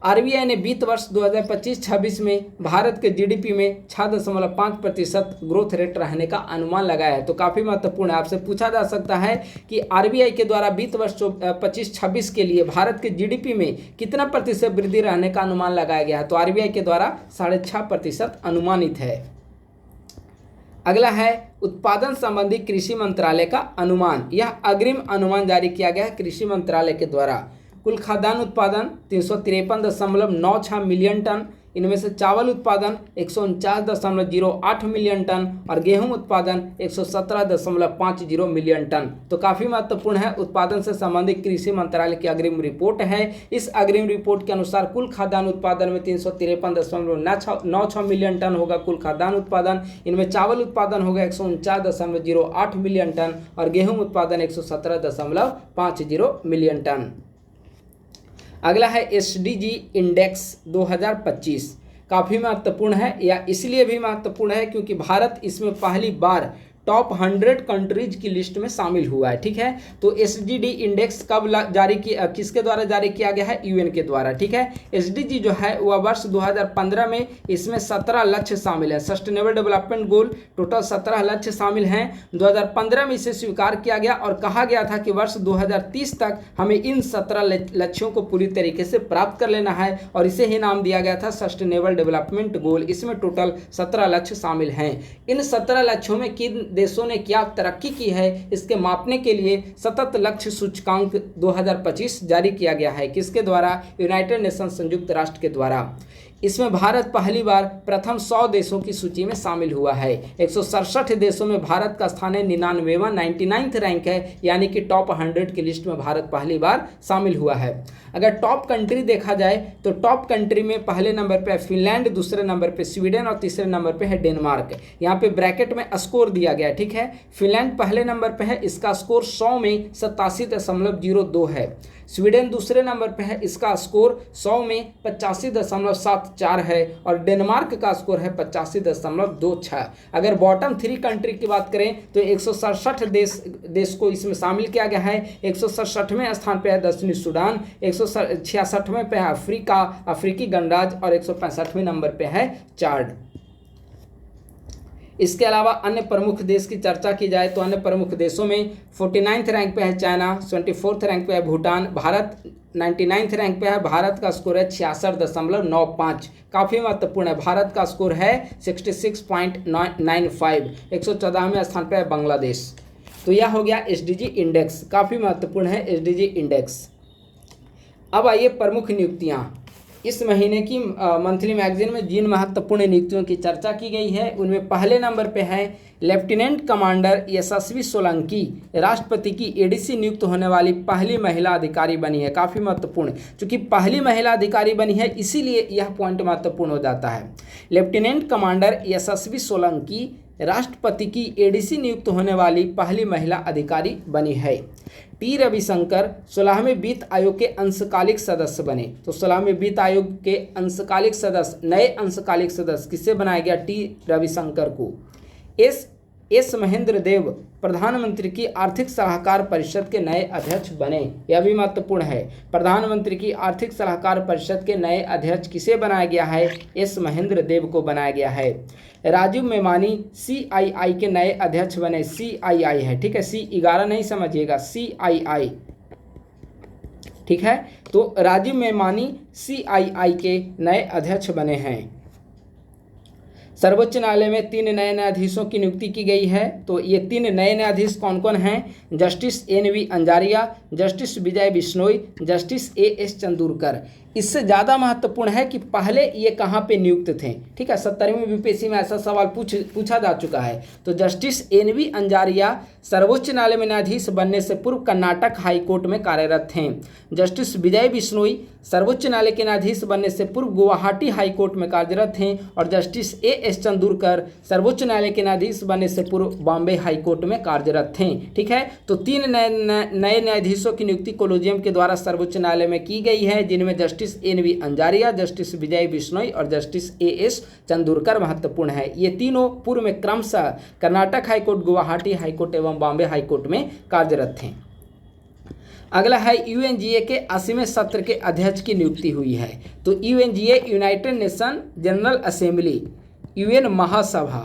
RBI ने वित्त वर्ष 2025-26 में भारत के GDP में 6.5% ग्रोथ रेट रहने का अनुमान लगाया है। तो काफ़ी महत्वपूर्ण है, आपसे पूछा जा सकता है कि RBI के द्वारा वित्त वर्ष 25-26 के लिए भारत के GDP में कितना प्रतिशत वृद्धि रहने का अनुमान लगाया गया है? तो RBI के द्वारा 6.5% अनुमानित है। अगला है उत्पादन संबंधी कृषि मंत्रालय का अनुमान। यह अग्रिम अनुमान जारी किया गया है कृषि मंत्रालय के द्वारा। कुल खाद्यान्न उत्पादन 353.96 मिलियन टन, इनमें से चावल उत्पादन 149.08 मिलियन टन और गेहूं उत्पादन 117.50 मिलियन टन। तो काफ़ी महत्वपूर्ण है, उत्पादन से संबंधित कृषि मंत्रालय की अग्रिम रिपोर्ट है। इस अग्रिम रिपोर्ट के अनुसार कुल खाद्यान्न उत्पादन में 353.96 मिलियन टन होगा कुल खाद्यान्न उत्पादन, इनमें चावल उत्पादन होगा 149.08 मिलियन टन और गेहूँ उत्पादन 117.50 मिलियन टन। अगला है SDG इंडेक्स 2025, काफ़ी महत्वपूर्ण है, या इसलिए भी महत्वपूर्ण है क्योंकि भारत इसमें पहली बार टॉप 100 कंट्रीज की लिस्ट में शामिल हुआ है। ठीक है, तो SDG इंडेक्स कब जारी किया, किसके द्वारा जारी किया गया है? UN के द्वारा। ठीक है, SDG जो है वह वर्ष 2015 में इसमें 17 लक्ष्य शामिल है। सस्टेनेबल डेवलपमेंट गोल टोटल 17 लक्ष्य शामिल हैं। 2015 में इसे स्वीकार किया गया और कहा गया था कि वर्ष 2030 तक हमें इन 17 लक्ष्यों को पूरी तरीके से प्राप्त कर लेना है और इसे ही नाम दिया गया था सस्टेनेबल डेवलपमेंट गोल। इसमें टोटल 17 लक्ष्य शामिल हैं। इन 17 लक्ष्यों में किन देशों ने क्या तरक्की की है इसके मापने के लिए सतत लक्ष्य सूचकांक 2025 जारी किया गया है। किसके द्वारा? यूनाइटेड नेशन, संयुक्त राष्ट्र के द्वारा। इसमें भारत पहली बार प्रथम 100 देशों की सूची में शामिल हुआ है। 167 देशों में भारत का स्थान है 99वां, 99th रैंक है, यानी कि टॉप 100 की लिस्ट में भारत पहली बार शामिल हुआ है। अगर टॉप कंट्री देखा जाए तो टॉप कंट्री में पहले नंबर पे है फिनलैंड, दूसरे नंबर पे स्वीडन और तीसरे नंबर पे है डेनमार्क। यहाँ पे ब्रैकेट में स्कोर दिया गया है। ठीक है, फिनलैंड पहले नंबर पे है, इसका स्कोर 100 में 87.02 है। स्वीडन दूसरे नंबर पे है, इसका स्कोर 100 में 85.74 है और डेनमार्क का स्कोर है 85.26। अगर बॉटम 3 कंट्री की बात करें तो 167 देश को इसमें शामिल किया गया है। 167वें स्थान पे है दक्षिणी सूडान, 166वें पे है अफ्रीकी गणराज्य और 165वें नंबर पे है चाड। इसके अलावा अन्य प्रमुख देश की चर्चा की जाए तो अन्य प्रमुख देशों में 49th रैंक पे है चाइना, 24th रैंक पे है भूटान, भारत 99th रैंक पे है। भारत का स्कोर है 66.95, काफ़ी महत्वपूर्ण है। भारत का स्कोर है 66.95। 114वें स्थान पे है बांग्लादेश। तो यह हो गया SDG इंडेक्स, काफ़ी महत्वपूर्ण है SDG इंडेक्स। अब आइए प्रमुख नियुक्तियाँ। इस महीने की मंथली मैगजीन में जिन महत्वपूर्ण नियुक्तियों की चर्चा की गई है उनमें पहले नंबर पे है लेफ्टिनेंट कमांडर यशस्वी सोलंकी, राष्ट्रपति की ADC नियुक्त होने वाली पहली महिला अधिकारी बनी है। काफ़ी महत्वपूर्ण, चूँकि पहली महिला अधिकारी बनी है इसीलिए यह पॉइंट महत्वपूर्ण हो जाता है। लेफ्टिनेंट कमांडर यशस्वी सोलंकी राष्ट्रपति की ADC नियुक्त होने वाली पहली महिला अधिकारी बनी है। T रविशंकर 16वें वित्त आयोग के अंशकालिक सदस्य बने। तो 16वें वित्त आयोग के अंशकालिक सदस्य, नए अंशकालिक सदस्य किसे बनाया गया? T रविशंकर को। एस महेंद्र देव प्रधानमंत्री की आर्थिक सलाहकार परिषद के नए अध्यक्ष बने। यह भी महत्वपूर्ण है। प्रधानमंत्री की आर्थिक सलाहकार परिषद के नए अध्यक्ष किसे बनाया गया है? एस महेंद्र देव को बनाया गया है। राजीव मेमानी CII के नए अध्यक्ष बने। CII है, ठीक है, C11 नहीं समझिएगा, CII। ठीक है। तो राजीव मेमानी CII के नए अध्यक्ष बने हैं। सर्वोच्च न्यायालय में 3 नए न्यायाधीशों की नियुक्ति की गई है। तो ये 3 नए न्यायाधीश कौन कौन हैं? जस्टिस NV अंजारिया, जस्टिस विजय बिश्नोई, जस्टिस AS चंदूरकर। इससे ज़्यादा महत्वपूर्ण है कि पहले ये कहाँ पे नियुक्त थे, ठीक है। 70वीं BPSC में ऐसा सवाल पूछा जा चुका है। तो जस्टिस NV अंजारिया सर्वोच्च न्यायालय में न्यायाधीश बनने से पूर्व कर्नाटक हाईकोर्ट में कार्यरत थे। जस्टिस विजय बिश्नोई सर्वोच्च न्यायालय के न्यायाधीश बनने से पूर्व गुवाहाटी हाईकोर्ट में कार्यरत थे। और जस्टिस AS चंदूरकर सर्वोच्च न्यायालय के न्यायाधीश बनने से पूर्व बॉम्बे हाईकोर्ट में कार्यरत थे, ठीक है। तो 3 नए न्यायाधीशों की नियुक्ति कोलोजियम के द्वारा सर्वोच्च न्यायालय में की गई है, जिनमें जस्टिस NV अंजारिया, जस्टिस विजय बिश्नोई और जस्टिस AS चंदूरकर महत्वपूर्ण है। ये तीनों पूर्व में क्रमशः कर्नाटक हाईकोर्ट, गुवाहाटी हाईकोर्ट एवं बॉम्बे हाईकोर्ट में कार्यरत थे। अगला है UNGA के 80वें सत्र के अध्यक्ष की नियुक्ति हुई है। तो UNGA United nation general assembly, UN महासभा,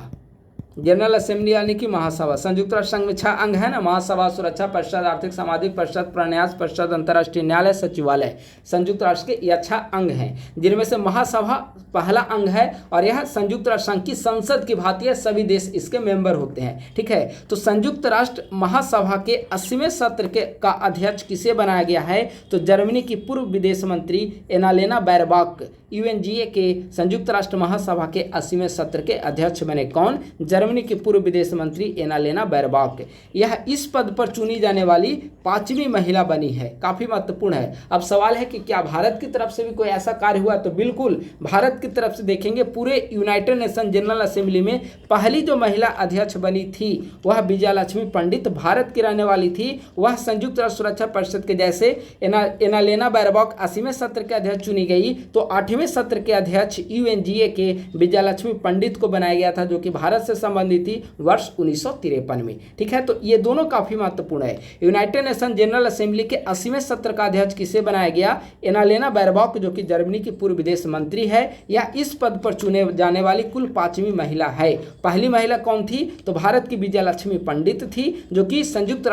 जनरल असेंबली यानी कि महासभा। संयुक्त राष्ट्र संघ में 6 अंग है ना, महासभा, सुरक्षा परिषद, आर्थिक सामाजिक परिषद, प्रन्यास परिषद, अंतर्राष्ट्रीय न्यायालय, सचिवालय। संयुक्त राष्ट्र के यह 6 अंग हैं, जिनमें से महासभा पहला अंग है और यह संयुक्त राष्ट्र संघ की संसद की भांति है, सभी देश इसके मेंबर होते हैं, ठीक है। तो संयुक्त राष्ट्र महासभा के 80वें सत्र का अध्यक्ष किसे बनाया गया है? तो जर्मनी की पूर्व विदेश मंत्री एनालेना बैरबॉक UNGA के संयुक्त राष्ट्र महासभा के 80वें सत्र के अध्यक्ष बने। कौन? जर्मनी की पूर्व विदेश मंत्री एनालेना बैरबॉक। यह इस पद पर चुनी जाने वाली 5वीं महिला बनी है, काफ़ी महत्वपूर्ण है। अब सवाल है कि क्या भारत की तरफ से भी कोई ऐसा कार्य हुआ? तो बिल्कुल, भारत की तरफ से देखेंगे पूरे यूनाइटेड नेशन जनरल असेंबली में पहली जो महिला अध्यक्ष बनी थी वह विजयालक्ष्मी पंडित भारत की रहने वाली थी। वह संयुक्त राष्ट्र सुरक्षा परिषद के जैसे एनालेना बैरबॉक 80वें सत्र के अध्यक्ष चुनी गई, तो 8वें सत्र के अध्यक्ष UNGA के विजयालक्ष्मी पंडित को बनाया गया था, जो कि भारत से संबंधित थी वर्ष 1953 में, ठीक है। तो ये दोनों काफी महत्वपूर्ण है। यूनाइटेड नेशन जनरल असेंबली के 80वें सत्र का अध्यक्ष किसे बनाया गया? एनालेना बैरबॉक, जो कि जर्मनी की पूर्व विदेश मंत्री है। यह इस पद पर चुने जाने वाली कुल 5वीं महिला है। पहली महिला कौन थी? तो भारत की विजयालक्ष्मी पंडित थी, जो कि संयुक्त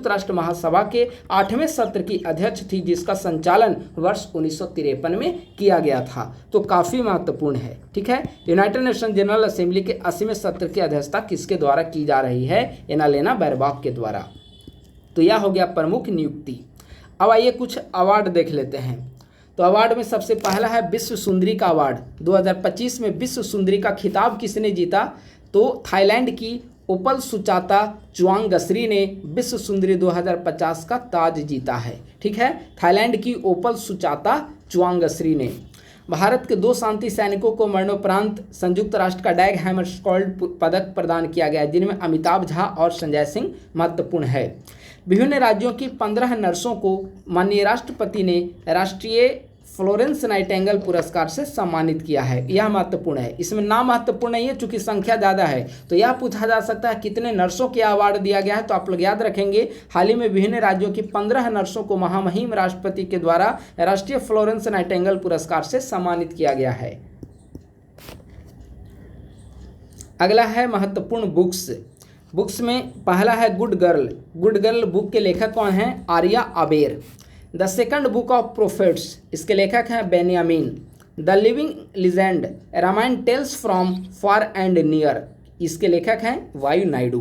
राष्ट्र महासभा के 8वें सत्र की अध्यक्ष थी, जिसका संचालन वर्ष 1953 में किया गया था। तो काफी महत्वपूर्ण है, ठीक है। यूनाइटेड नेशन जनरल असेंबली के 80वें सत्र की अध्यक्षता किसके द्वारा की जा रही है? एनालेना बैरबॉक के द्वारा। तो यह हो गया प्रमुख नियुक्ति। अब आइए कुछ अवार्ड देख लेते हैं। तो अवार्ड में सबसे पहला है विश्व सुंदरी का अवार्ड। 2025 में विश्व सुंदरी का खिताब किसने जीता? तो थाईलैंड की ओपल सुचाता चुआंगश्री ने विश्व सुंदरी 2050 का ताज जीता है, ठीक है। थाईलैंड की ओपल सुचाता चुआंगश्री ने। भारत के 2 शांति सैनिकों को मरणोपरांत संयुक्त राष्ट्र का डैग हैमरशोल्ड पदक प्रदान किया गया है, जिनमें अमिताभ झा और संजय सिंह महत्वपूर्ण है। विभिन्न राज्यों की 15 नर्सों को माननीय राष्ट्रपति ने राष्ट्रीय फ्लोरेंस नाइटिंगेल पुरस्कार से सम्मानित किया है। यह महत्वपूर्ण है। इसमें नाम महत्वपूर्ण नहीं है, चूंकि संख्या ज़्यादा है। तो यह पूछा जा सकता है कितने नर्सों के अवार्ड दिया गया है, तो आप लोग याद रखेंगे हाल ही में विभिन्न राज्यों की 15 नर्सों को महामहिम राष्ट्रपति के द्वारा राष्ट्रीय फ्लोरेंस नाइटिंगेल पुरस्कार से सम्मानित किया गया है। अगला है महत्वपूर्ण बुक्स में पहला है गुड गर्ल बुक के लेखक कौन हैं? आर्या आबेर। The second book of prophets, इसके लेखक हैं Benyamin. The living legend, Ramayana tales from far and near, इसके लेखक हैं वायु नायडू।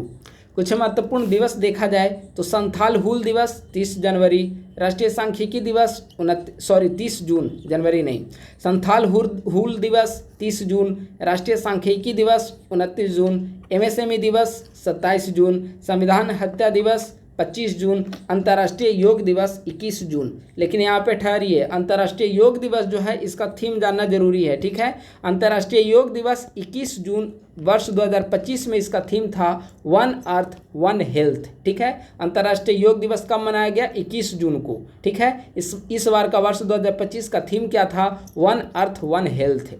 कुछ महत्वपूर्ण दिवस देखा जाए तो संथाल हुल दिवस 30 जनवरी, राष्ट्रीय सांख्यिकी दिवस 30 जून, जनवरी नहीं, संथाल हुल दिवस 30 जून, राष्ट्रीय सांख्यिकी दिवस 29 जून, MSME दिवस 27 जून, संविधान हत्या दिवस 25 जून, अंतर्राष्ट्रीय योग दिवस 21 जून। लेकिन यहाँ पे ठहरिए, अंतर्राष्ट्रीय योग दिवस जो है इसका थीम जानना जरूरी है, ठीक है। अंतर्राष्ट्रीय योग दिवस 21 जून वर्ष 2025 में इसका थीम था वन अर्थ वन हेल्थ, ठीक है। अंतर्राष्ट्रीय योग दिवस कब मनाया गया? 21 जून को, ठीक है। इस बार का वर्ष 2025 का थीम क्या था? One earth one health.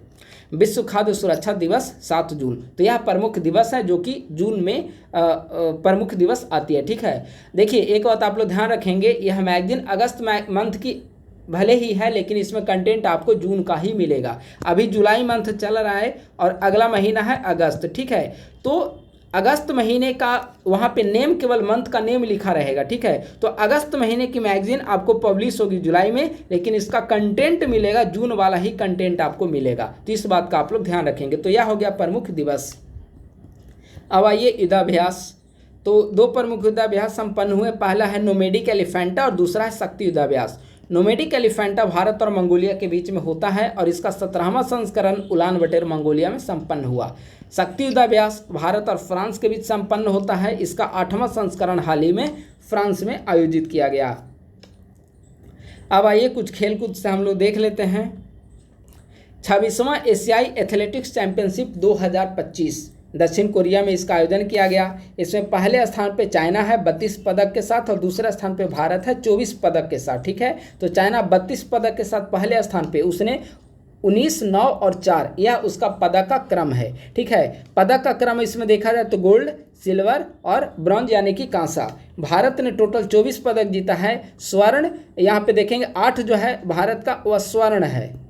विश्व खाद्य सुरक्षा दिवस 7 जून। तो यह प्रमुख दिवस है जो कि जून में प्रमुख दिवस आती है, ठीक है। देखिए एक बात आप लोग ध्यान रखेंगे, यह मैगजीन अगस्त मंथ की भले ही है, लेकिन इसमें कंटेंट आपको जून का ही मिलेगा। अभी जुलाई मंथ चल रहा है और अगला महीना है अगस्त, ठीक है। तो अगस्त महीने का वहाँ पे नेम केवल मंथ का नेम लिखा रहेगा, ठीक है। तो अगस्त महीने की मैगजीन आपको पब्लिश होगी जुलाई में, लेकिन इसका कंटेंट मिलेगा जून वाला ही कंटेंट आपको मिलेगा। तो इस बात का आप लोग ध्यान रखेंगे। तो यह हो गया प्रमुख दिवस। अब आइए युद्धाभ्यास। तो 2 प्रमुख युद्धाभ्यास संपन्न हुए। पहला है नोमेडिक एलिफेंटा और दूसरा है शक्ति युद्धाभ्यास। नोमेडिक एलिफेंटा भारत और मंगोलिया के बीच में होता है और इसका 17वां संस्करण उलान बटेर मंगोलिया में संपन्न हुआ। शक्ति युद्धाभ्यास भारत और फ्रांस के बीच संपन्न होता है। इसका 8वां संस्करण हाल ही में फ्रांस में आयोजित किया गया। अब आइए कुछ खेलकूद से हम लोग देख लेते हैं। 26वां एशियाई एथलेटिक्स चैंपियनशिप 2025 दक्षिण कोरिया में इसका आयोजन किया गया। इसमें पहले स्थान पे चाइना है 32 पदक के साथ और दूसरे स्थान पे भारत है 24 पदक के साथ, ठीक है। तो चाइना 32 पदक के साथ पहले स्थान पे, उसने 19, 9 और 4, यह उसका पदक का क्रम है, ठीक है। पदक का क्रम इसमें देखा जाए तो गोल्ड, सिल्वर और ब्रॉन्ज यानी कि कांसा। भारत ने टोटल 24 पदक जीता है। स्वर्ण यहाँ पे देखेंगे 8 जो है भारत का वह स्वर्ण है,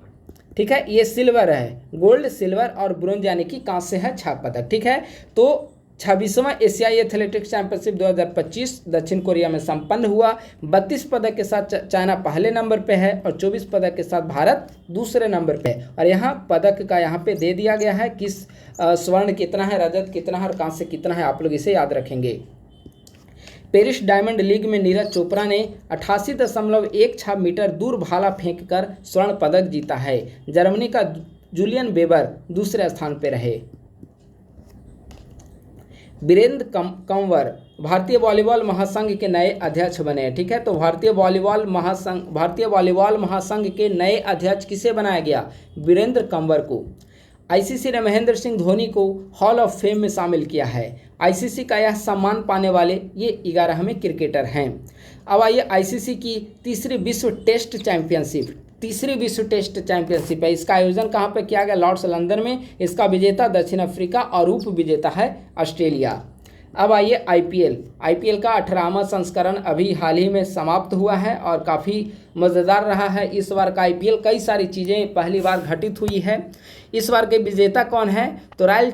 ठीक है। ये सिल्वर है, गोल्ड, सिल्वर और ब्रोंज यानी कि कांस्य है 6 पदक, ठीक है। तो 26वां एशियाई एथलेटिक्स चैंपियनशिप 2025 दक्षिण कोरिया में संपन्न हुआ। 32 पदक के साथ चाइना पहले नंबर पे है और 24 पदक के साथ भारत दूसरे नंबर पे है। और यहाँ पदक का यहाँ पे दे दिया गया है किस स्वर्ण कितना है, रजत कितना है और कांस्य कितना है, आप लोग इसे याद रखेंगे। पेरिस डायमंड लीग में नीरज चोपड़ा ने 88.16 मीटर दूर भाला फेंककर स्वर्ण पदक जीता है। जर्मनी का जूलियन वेबर दूसरे स्थान पर रहे। वीरेंद्र कंवर भारतीय वॉलीबॉल महासंघ के नए अध्यक्ष बने, ठीक है। तो भारतीय वॉलीबॉल महासंघ के नए अध्यक्ष किसे बनाया गया? वीरेंद्र कंवर को। आईसीसी ने महेंद्र सिंह धोनी को हॉल ऑफ फेम में शामिल किया है। आईसीसी का यह सम्मान पाने वाले ये 11वें क्रिकेटर हैं। अब आइए आईसीसी की तीसरी विश्व टेस्ट चैंपियनशिप है। इसका आयोजन कहाँ पर किया गया? लॉर्ड्स लंदन में। इसका विजेता दक्षिण अफ्रीका और उप विजेता है ऑस्ट्रेलिया। अब आइए आईपीएल का 18वां संस्करण अभी हाल ही में समाप्त हुआ है और काफ़ी मज़ेदार रहा है। इस बार का आईपीएल कई सारी चीज़ें पहली बार घटित हुई है। इस बार के विजेता कौन है? तो रॉयल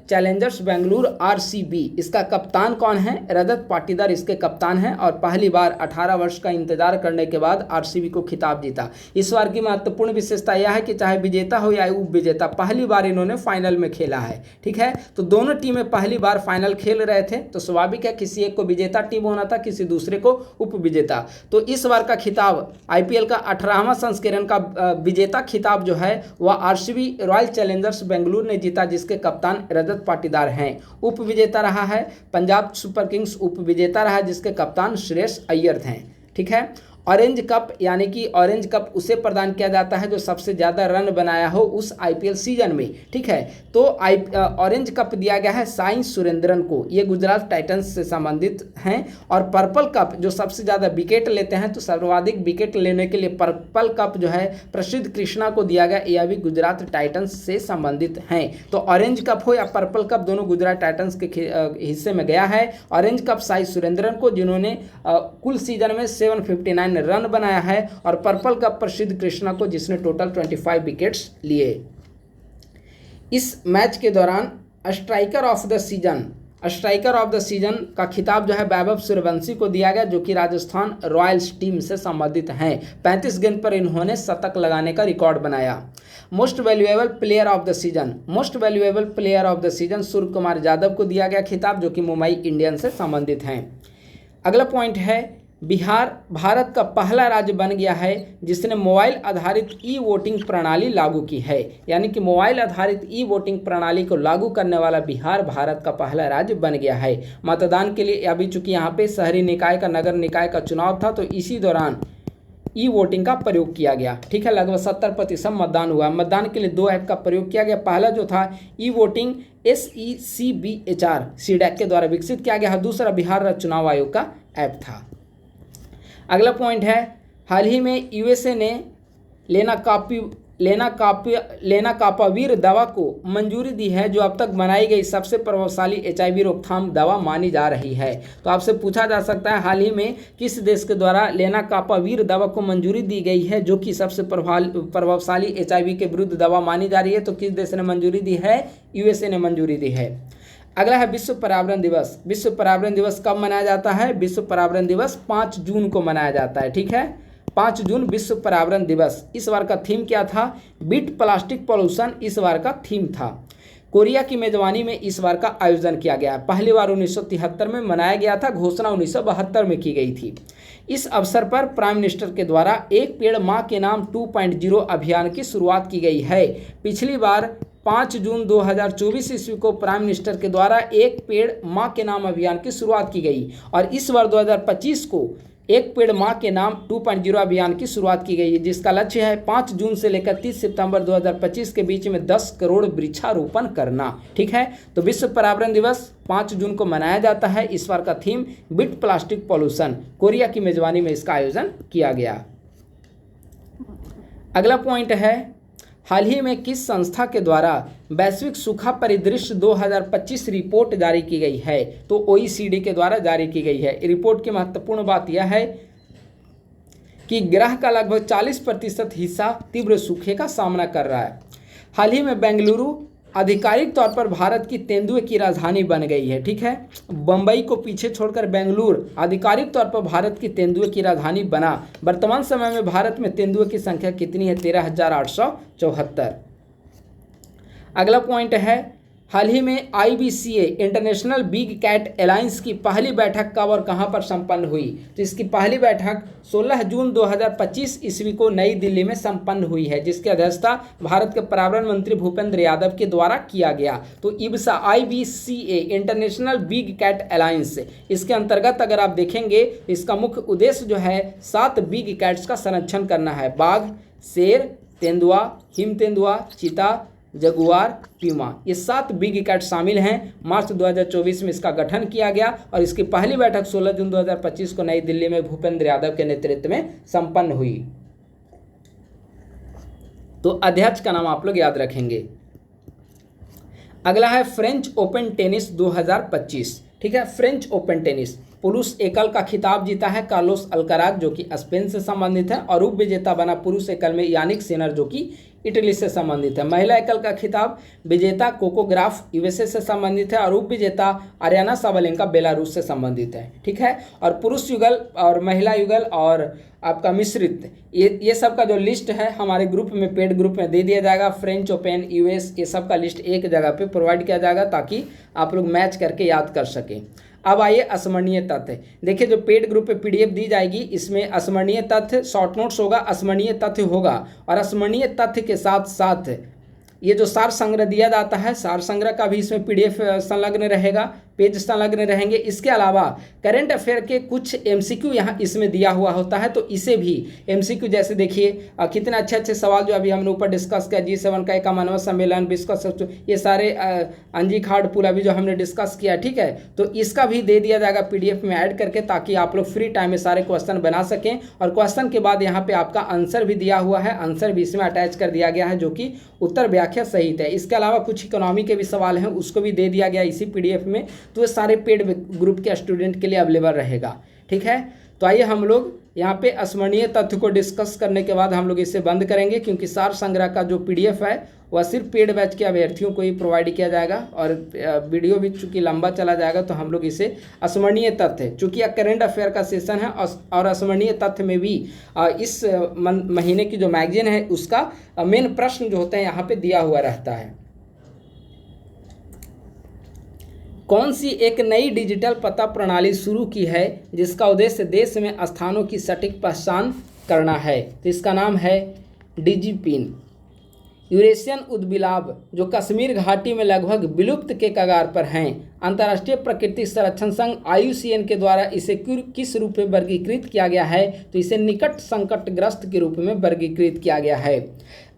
चैलेंजर्स बेंगलुरु आरसीबी। इसका कप्तान कौन है? रजत पाटीदार इसके कप्तान हैं और पहली बार 18 वर्ष का इंतजार करने के बाद आरसीबी को खिताब जीता। इस बार की महत्वपूर्ण विशेषता यह है कि चाहे विजेता हो या उप विजेता, पहली बार इन्होंने फाइनल में खेला है, ठीक है। तो दोनों टीमें पहली बार फाइनल खेल रहे थे, तो स्वाभाविक है किसी एक को विजेता टीम होना था, किसी दूसरे को उप विजेता। तो इस बार का खिताब आईपीएल का 18वां संस्करण का विजेता खिताब जो है वह आरसीबी रॉयल चैलेंजर्स बेंगलुरु ने जीता, जिसके कप्तान रजत पाटीदार हैं। उप विजेता रहा है पंजाब सुपर किंग्स, उप विजेता रहा जिसके कप्तान श्रेयस अय्यर हैं, ठीक है। ऑरेंज कप यानी कि ऑरेंज कप उसे प्रदान किया जाता है जो सबसे ज़्यादा रन बनाया हो उस आईपीएल सीजन में, ठीक है। तो ऑरेंज कप दिया गया है साई सुरेंद्रन को, ये गुजरात टाइटंस से संबंधित हैं। और पर्पल कप जो सबसे ज़्यादा विकेट लेते हैं, तो सर्वाधिक विकेट लेने के लिए पर्पल कप जो है प्रसिद्ध कृष्णा को दिया गया, यह भी गुजरात टाइटंस से संबंधित हैं। तो ऑरेंज कप हो या पर्पल कप, दोनों गुजरात टाइटंस के हिस्से में गया है। ऑरेंज कप साई सुरेंद्रन को, जिन्होंने कुल सीजन में 759 रन बनाया है, और पर्पल कप प्रसिद्ध कृष्णा को, जिसने टोटल 25 विकेट्स लिए। इस मैच के दौरान स्ट्राइकर ऑफ द सीजन का खिताब जो है वैभव सूर्यवंशी को दिया गया, जो कि राजस्थान रॉयल्स टीम से संबंधित हैं। 35 गेंद पर इन्होंने शतक लगाने का रिकॉर्ड बनाया। Most valuable player of the season Surya Kumar Yadav को दिया गया खिताब, जो कि मुंबई इंडियंस से संबंधित हैं। अगला पॉइंट है, बिहार भारत का पहला राज्य बन गया है जिसने मोबाइल आधारित ई वोटिंग प्रणाली लागू की है। यानी कि मोबाइल आधारित ई वोटिंग प्रणाली को लागू करने वाला बिहार भारत का पहला राज्य बन गया है। मतदान के लिए अभी चूंकि यहाँ पे शहरी निकाय का, नगर निकाय का चुनाव था, तो इसी दौरान ई वोटिंग का प्रयोग किया गया, ठीक है। लगभग 70% मतदान हुआ। मतदान के लिए 2 ऐप का प्रयोग किया गया। पहला जो था ई वोटिंग SECBHR सीडैक के द्वारा विकसित किया गया, दूसरा बिहार राज्य चुनाव आयोग का ऐप था। अगला पॉइंट है, हाल ही में यूएसए ने लेनाकापावीर दवा को मंजूरी दी है, जो अब तक बनाई गई सबसे प्रभावशाली HIV रोकथाम दवा मानी जा रही है। तो आपसे पूछा जा सकता है हाल ही में किस देश के द्वारा लेनाकापावीर दवा को मंजूरी दी गई है, जो कि सबसे प्रभावशाली HIV के विरुद्ध दवा मानी जा रही है। तो किस देश ने मंजूरी दी है? यूएसए ने मंजूरी दी है। अगला है विश्व पर्यावरण दिवस। विश्व पर्यावरण दिवस कब मनाया जाता है? विश्व पर्यावरण दिवस 5 जून को मनाया जाता है। ठीक है, 5 जून विश्व पर्यावरण दिवस। इस बार का थीम क्या था? बीट प्लास्टिक पॉल्यूशन इस बार का थीम था। कोरिया की मेजबानी में इस बार का आयोजन किया गया है। पहली बार 1973 में मनाया गया था, घोषणा 1972 में की गई थी। इस अवसर पर प्राइम मिनिस्टर के द्वारा एक पेड़ माँ के नाम 2.0 अभियान की शुरुआत की गई है। पिछली बार 5 जून 2024 ईस्वी को प्राइम मिनिस्टर के द्वारा एक पेड़ माँ के नाम अभियान की शुरुआत की गई और इस बार 2025 को एक पेड़ माँ के नाम 2.0 अभियान की शुरुआत की गई है, जिसका लक्ष्य है 5 जून से लेकर 30 सितंबर 2025 के बीच में 10 करोड़ वृक्षारोपण करना। ठीक है, तो विश्व पर्यावरण दिवस 5 जून को मनाया जाता है। इस बार का theme beat plastic pollution. Korea की मेजबानी में इसका आयोजन किया गया। अगला पॉइंट है, हाल ही में किस संस्था के द्वारा वैश्विक सूखा परिदृश्य 2025 रिपोर्ट जारी की गई है? तो OECD के द्वारा जारी की गई है। रिपोर्ट की महत्वपूर्ण बात यह है कि ग्रह का लगभग 40% हिस्सा तीव्र सूखे का सामना कर रहा है। हाल ही में बेंगलुरु आधिकारिक तौर पर भारत की तेंदुए की राजधानी बन गई है। ठीक है, बम्बई को पीछे छोड़कर बेंगलुरु आधिकारिक तौर पर भारत की तेंदुए की राजधानी बना। वर्तमान समय में भारत में तेंदुए की संख्या कितनी है? 13,874। अगला पॉइंट है, हाल ही में IBCA international big cat alliance की पहली बैठक कब और कहां पर संपन्न हुई? तो इसकी पहली बैठक 16 जून 2025 ईस्वी को नई दिल्ली में संपन्न हुई है, जिसकी अध्यक्षता भारत के पर्यावरण मंत्री भूपेंद्र यादव के द्वारा किया गया। तो IBSA IBCA international big cat alliance, इसके अंतर्गत अगर आप देखेंगे इसका मुख्य उद्देश्य जो है 7 बिग कैट्स का संरक्षण करना है। बाघ, शेर, तेंदुआ, हिम तेंदुआ, चीता, जगुआर, प्यूमा, ये 7 बिग कैट शामिल हैं। मार्च 2024 में इसका गठन किया गया और इसकी पहली बैठक 16 जून 2025 को नई दिल्ली में भूपेंद्र यादव के नेतृत्व में संपन्न हुई। तो अध्यक्ष का नाम आप लोग याद रखेंगे। अगला है फ्रेंच ओपन टेनिस 2025। ठीक है, फ्रेंच ओपन टेनिस पुरुष एकल का खिताब जीता है कार्लोस अल्काराज जो कि स्पेन से संबंधित है और उप विजेता बना पुरुष एकल में यानिक सिनर जो कि इटली से संबंधित है। महिला एकल का खिताब विजेता कोको ग्राफ USA से संबंधित है और उप विजेता आर्याना साबालेंका बेलारूस से संबंधित है। ठीक है, और पुरुष युगल और महिला युगल और आपका मिश्रित ये सब का जो लिस्ट है हमारे ग्रुप में, पेड ग्रुप में दे दिया जाएगा। फ्रेंच ओपन, US, ये सब का लिस्ट एक जगह पे प्रोवाइड किया जाएगा ताकि आप लोग मैच करके याद कर सकें। अब आइए अस्मरणीय तथ्य। देखिए, जो पेड ग्रुप पे PDF दी जाएगी इसमें अस्मरणीय तथ्य, शॉर्ट नोट्स होगा, अस्मरणीय तथ्य होगा और अस्मरणीय तथ्य के साथ साथ ये जो सार संग्रह दिया जाता है, सार संग्रह का भी इसमें PDF संलग्न रहेगा, पेज संलग्न रहेंगे। इसके अलावा करंट अफेयर के कुछ MCQ यहाँ इसमें दिया हुआ होता है, तो इसे भी MCQ जैसे देखिए कितने अच्छे अच्छे सवाल जो अभी हमने ऊपर डिस्कस किया, G7 का एकावनवां सम्मेलन, विश्व का ये सारे अंजी खाड़ पुल अभी जो हमने डिस्कस किया। ठीक है, तो इसका भी दे दिया जाएगा PDF में ऐड करके ताकि आप लोग फ्री टाइम में सारे क्वेश्चन बना सकें। और क्वेश्चन के बाद यहाँ पे आपका आंसर भी दिया हुआ है, आंसर भी इसमें अटैच कर दिया गया है जो कि उत्तर व्याख्या सहित है। इसके अलावा कुछ इकोनॉमी के भी सवाल हैं, उसको भी दे दिया गया इसी PDF में, तो ये सारे पेड ग्रुप के स्टूडेंट के लिए अवेलेबल रहेगा। ठीक है, तो आइए हम लोग यहाँ पे स्मरणीय तथ्य को डिस्कस करने के बाद हम लोग इसे बंद करेंगे, क्योंकि सार संग्रह का जो PDF है वह सिर्फ पेड बैच के अभ्यर्थियों को ही प्रोवाइड किया जाएगा और वीडियो भी चूँकि लंबा चला जाएगा तो हम लोग इसे स्मरणीय तथ्य, चूँकि यह करेंट अफेयर का सेशन है और स्मरणीय तथ्य में भी इस महीने की जो मैगजीन है उसका मेन प्रश्न जो होते हैं यहाँ पे दिया हुआ रहता है। कौन सी एक नई डिजिटल पता प्रणाली शुरू की है जिसका उद्देश्य देश में स्थानों की सटीक पहचान करना है? तो इसका नाम है डिजिपिन। यूरेशियन उद्बिलाव जो कश्मीर घाटी में लगभग विलुप्त के कगार पर हैं, अंतर्राष्ट्रीय प्राकृतिक संरक्षण संघ IUCN के द्वारा इसे किस रूप में वर्गीकृत किया गया है? तो इसे निकट संकटग्रस्त के रूप में वर्गीकृत किया गया है।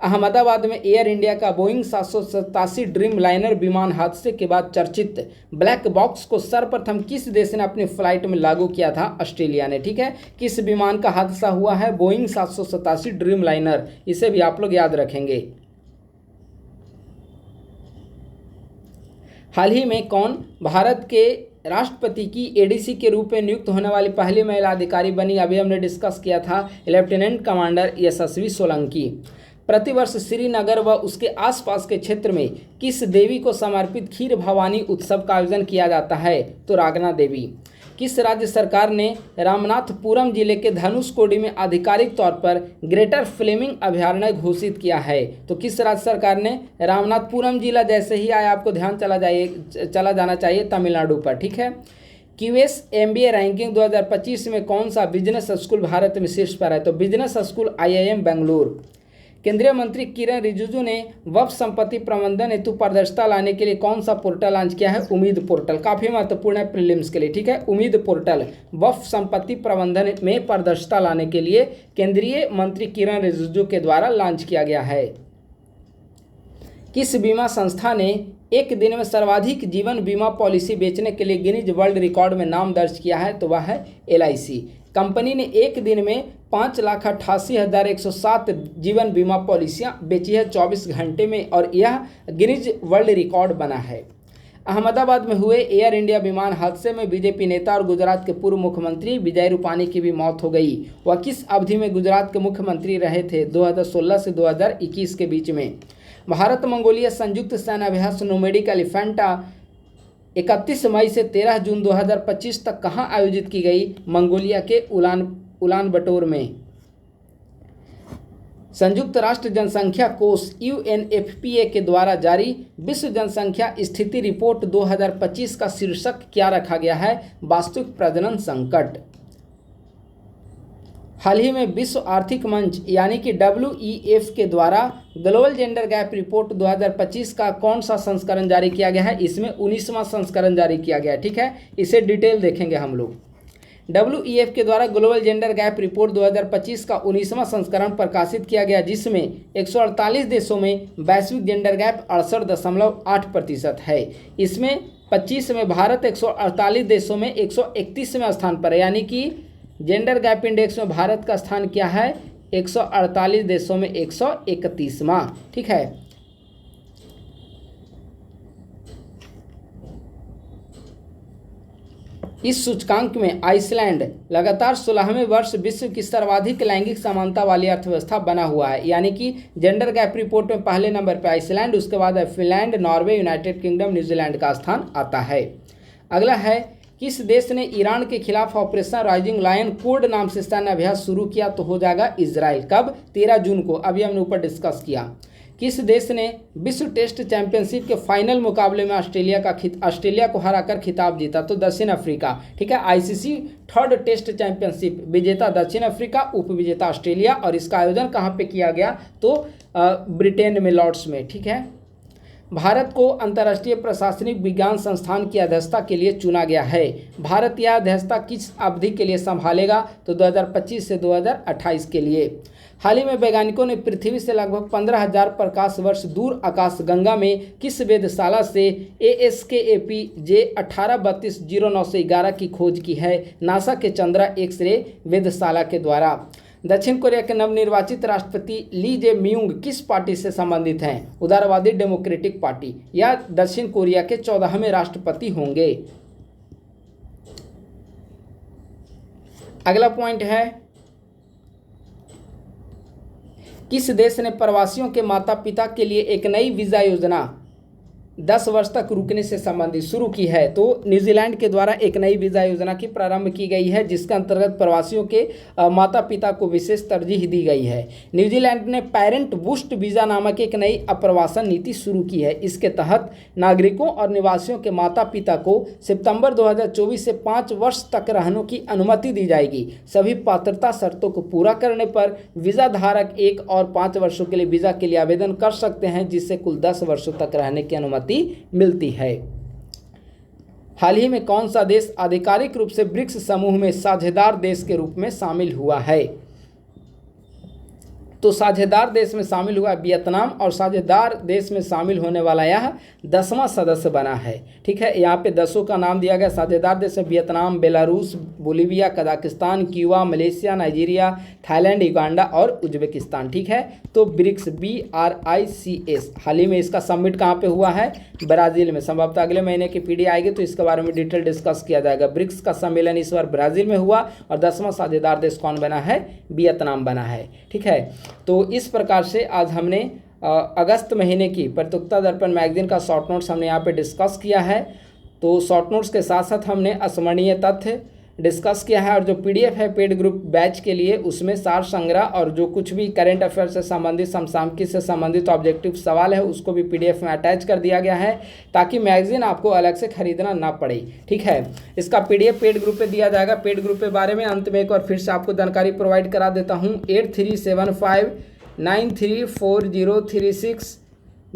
अहमदाबाद में एयर इंडिया का बोइंग 787 ड्रीम लाइनर विमान हादसे के बाद चर्चित ब्लैक बॉक्स को सर्वप्रथम किस देश ने अपनी फ्लाइट में लागू किया था? ऑस्ट्रेलिया ने। ठीक है, किस विमान का हादसा हुआ है? बोइंग 787 ड्रीम लाइनर, इसे भी आप लोग याद रखेंगे। हाल ही में कौन भारत के राष्ट्रपति की ADC के रूप में नियुक्त होने वाली पहली महिला अधिकारी बनी? अभी हमने डिस्कस किया था, लेफ्टिनेंट कमांडर यशस्वी सोलंकी। प्रतिवर्ष श्रीनगर व उसके आसपास के क्षेत्र में किस देवी को समर्पित खीर भवानी उत्सव का आयोजन किया जाता है? तो रागना देवी। किस राज्य सरकार ने रामनाथपुरम जिले के धनुषकोडी में आधिकारिक तौर पर ग्रेटर फ्लेमिंग अभयारण्य घोषित किया है? तो किस राज्य सरकार ने? रामनाथपुरम जिला जैसे ही आया आपको ध्यान चला जाना चाहिए तमिलनाडु पर। ठीक है। क्यूएस एमबीए रैंकिंग 2025 में कौन सा बिजनेस स्कूल भारत में शीर्ष पर है? तो बिजनेस स्कूल आईआईएम बेंगलुरु। केंद्रीय मंत्री किरण रिजिजू ने वक्फ संपत्ति प्रबंधन हेतु पारदर्शिता लाने के लिए कौन सा पोर्टल लॉन्च किया है? उम्मीद पोर्टल। काफ़ी महत्वपूर्ण है प्रीलिम्स के लिए। ठीक है। उम्मीद पोर्टल वक्फ संपत्ति प्रबंधन में पारदर्शिता लाने के लिए केंद्रीय मंत्री किरण रिजिजू के द्वारा लॉन्च किया गया है। किस बीमा संस्था ने एक दिन में सर्वाधिक जीवन बीमा पॉलिसी बेचने के लिए गिनीज वर्ल्ड रिकॉर्ड में नाम दर्ज किया है? तो वह है LIC। कंपनी ने एक दिन में 5,88,107 जीवन बीमा पॉलिसियां बेची है 24 घंटे में, और यह गिनीज वर्ल्ड रिकॉर्ड बना है। अहमदाबाद में हुए एयर इंडिया विमान हादसे में बीजेपी नेता और गुजरात के पूर्व मुख्यमंत्री विजय रूपानी की भी मौत हो गई। वह किस अवधि में गुजरात के मुख्यमंत्री रहे थे? 2016 से 2021 के बीच में। भारत मंगोलिया संयुक्त सैन्य अभ्यास नोमैडिक एलिफेंटा 31 मई से 13 जून 2025 तक कहां आयोजित की गई? मंगोलिया के उलान बटोर में। संयुक्त राष्ट्र जनसंख्या कोष UNFPA के द्वारा जारी विश्व जनसंख्या स्थिति रिपोर्ट 2025 का शीर्षक क्या रखा गया है? वास्तविक प्रजनन संकट। हाल ही में विश्व आर्थिक मंच यानी कि WEF के द्वारा ग्लोबल जेंडर गैप रिपोर्ट 2025 का कौन सा संस्करण जारी किया गया है? इसमें 19वां संस्करण जारी किया गया है। ठीक है। इसे डिटेल देखेंगे हम लोग। WEF के द्वारा ग्लोबल जेंडर गैप रिपोर्ट 2025 का 19वां संस्करण प्रकाशित किया गया, जिसमें 148 देशों में वैश्विक जेंडर गैप 68.8% है। इसमें 25 में भारत 148 देशों में 131वें स्थान पर है, यानी कि जेंडर गैप इंडेक्स में भारत का स्थान क्या है? 148 देशों में 131वां। ठीक है। इस सूचकांक में आइसलैंड लगातार 16वें वर्ष विश्व की सर्वाधिक लैंगिक समानता वाली अर्थव्यवस्था बना हुआ है, यानी कि जेंडर गैप रिपोर्ट में पहले नंबर पर आइसलैंड, उसके बाद Finland, Norway, United kingdom, New Zealand का स्थान आता है। अगला है, किस देश ने ईरान के खिलाफ ऑपरेशन राइजिंग लायन कोड नाम से सैन्य अभ्यास शुरू किया? तो हो जाएगा इजराइल। कब? 13 जून को। अभी हमने ऊपर डिस्कस किया। किस देश ने विश्व टेस्ट चैंपियनशिप के फाइनल मुकाबले में ऑस्ट्रेलिया को हराकर खिताब जीता? तो दक्षिण अफ्रीका। ठीक है। ICC थर्ड टेस्ट चैंपियनशिप विजेता दक्षिण अफ्रीका, उपविजेता ऑस्ट्रेलिया, और इसका आयोजन कहाँ पे किया गया? तो ब्रिटेन में, लॉर्ड्स में। ठीक है। भारत को अंतर्राष्ट्रीय प्रशासनिक विज्ञान संस्थान की अध्यक्षता के लिए चुना गया है। भारत यह अध्यक्षता किस अवधि के लिए संभालेगा? तो 2025 से 2028 के लिए। हाल ही में वैज्ञानिकों ने पृथ्वी से लगभग 15,000 प्रकाश वर्ष दूर आकाशगंगा में किस वेधशाला से ASKAP J18320911 की खोज की है? नासा के चंद्रा एक्सरे वेधशाला के द्वारा। दक्षिण कोरिया के नवनिर्वाचित राष्ट्रपति ली जे म्यूंग किस पार्टी से संबंधित हैं? उदारवादी डेमोक्रेटिक पार्टी। या दक्षिण कोरिया के 14वें राष्ट्रपति होंगे। अगला पॉइंट है, किस देश ने प्रवासियों के माता पिता के लिए एक नई वीजा योजना 10 वर्ष तक रुकने से संबंधित शुरू की है? तो न्यूजीलैंड के द्वारा एक नई वीज़ा योजना की प्रारंभ की गई है, जिसके अंतर्गत प्रवासियों के माता पिता को विशेष तरजीह दी गई है। न्यूजीलैंड ने पेरेंट बूस्ट वीज़ा नामक एक नई अप्रवासन नीति शुरू की है। इसके तहत नागरिकों और निवासियों के माता पिता को सितंबर 2024 से 5 वर्ष तक रहने की अनुमति दी जाएगी। सभी पात्रता शर्तों को पूरा करने पर वीज़ा धारक 1 और 5 वर्षों के लिए वीज़ा के लिए आवेदन कर सकते हैं, जिससे कुल 10 वर्षों तक रहने की अनुमति मिलती है। हाल ही में कौन सा देश आधिकारिक रूप से ब्रिक्स समूह में साझेदार देश के रूप में शामिल हुआ है? तो साझेदार देश में शामिल हुआ वियतनाम, और साझेदार देश में शामिल होने वाला यह 10वां सदस्य बना है। ठीक है। यहाँ पे 10 का नाम दिया गया। साझेदार देश में Vietnam, Belarus, Bolivia, Kazakhstan, Cuba, Malaysia, Nigeria, Thailand, Uganda और उज्बेकिस्तान। ठीक है। तो ब्रिक्स BRICS हाल ही में इसका समिट कहाँ पे हुआ है? ब्राज़ील में। संभवतः अगले महीने की पीडी आएगी तो इसके बारे में डिटेल डिस्कस किया जाएगा। ब्रिक्स का सम्मेलन इस बार ब्राज़ील में हुआ और 10वां साझेदार देश कौन बना है? वियतनाम बना है। ठीक है। तो इस प्रकार से आज हमने अगस्त महीने की प्रतियोगिता दर्पण मैगजीन का शॉर्ट नोट्स हमने यहाँ पे डिस्कस किया है। तो शॉर्ट नोट्स के साथ साथ हमने अस्मरणीय तथ्य डिस्कस किया है, और जो पीडीएफ है पेड ग्रुप बैच के लिए उसमें सार संग्रह और जो कुछ भी करंट अफेयर से संबंधित, समसामयिकी से संबंधित ऑब्जेक्टिव सवाल है उसको भी पीडीएफ में अटैच कर दिया गया है, ताकि मैगजीन आपको अलग से खरीदना ना पड़े। ठीक है, इसका पीडीएफ पेड ग्रुप पे दिया जाएगा। पेड ग्रुप के बारे में अंत में एक और फिर से आपको जानकारी प्रोवाइड करा देता हूँ। 8375934036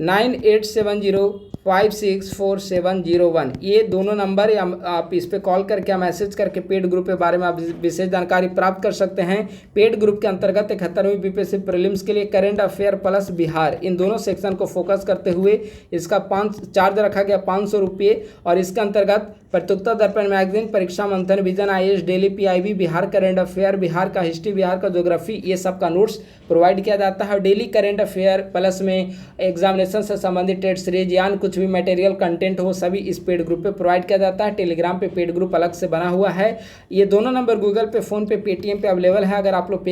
9870564701 ये दोनों नंबर, आप इस पे कॉल करके या मैसेज करके पेड ग्रुप के बारे में आप विशेष जानकारी प्राप्त कर सकते हैं। पेड ग्रुप के अंतर्गत 71वीं बीपीएससी प्रीलिम्स के लिए करंट अफेयर प्लस बिहार, इन दोनों सेक्शन को फोकस करते हुए इसका चार्ज रखा गया 500 रुपये, और इसके अंतर्गत प्रतियोगिता दर्पण मैगजीन, परीक्षा मंथन, vision IAS, daily PIB, Bihar current affair, Bihar का हिस्ट्री, बिहार का ज्योग्राफी, ये सब का नोट्स प्रोवाइड किया जाता है। डेली करंट अफेयर प्लस में एग्जामिनेशन से संबंधित टेस्ट सीरीज या कुछ भी मटेरियल कंटेंट हो, सभी इस पेड ग्रुप पे प्रोवाइड किया जाता है। टेलीग्राम पे पेड ग्रुप अलग से बना हुआ है। ये दोनों नंबर गूगल पे, फ़ोन पे, पेटीएम पे अवेलेबल है। अगर आप लोग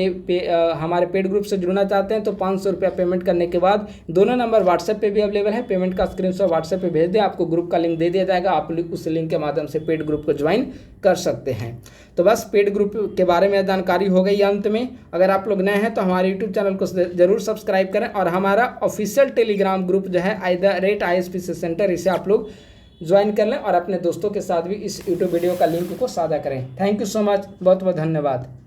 हमारे पेड ग्रुप से जुड़ना चाहते हैं तो 500 रुपया पेमेंट करने के बाद दोनों नंबर व्हाट्सएप पे भी अवेलेबल है। पेमेंट का स्क्रीनशॉट व्हाट्सएप पे भेज दें, आपको ग्रुप का लिंक दे दिया जाएगा, आप उस लिंक के माध्यम से पेड ग्रुप को ज्वाइन कर सकते हैं। तो बस पेड ग्रुप के बारे में जानकारी हो गई। अंत में अगर आप लोग नए हैं तो हमारे यूट्यूब चैनल को जरूर सब्सक्राइब करें, और हमारा ऑफिशियल टेलीग्राम ग्रुप जो है @ISPC सेंटर, इसे आप लोग ज्वाइन कर लें और अपने दोस्तों के साथ भी इस यूट्यूब वीडियो का लिंक को साझा करें। थैंक यू सो मच, बहुत बहुत धन्यवाद।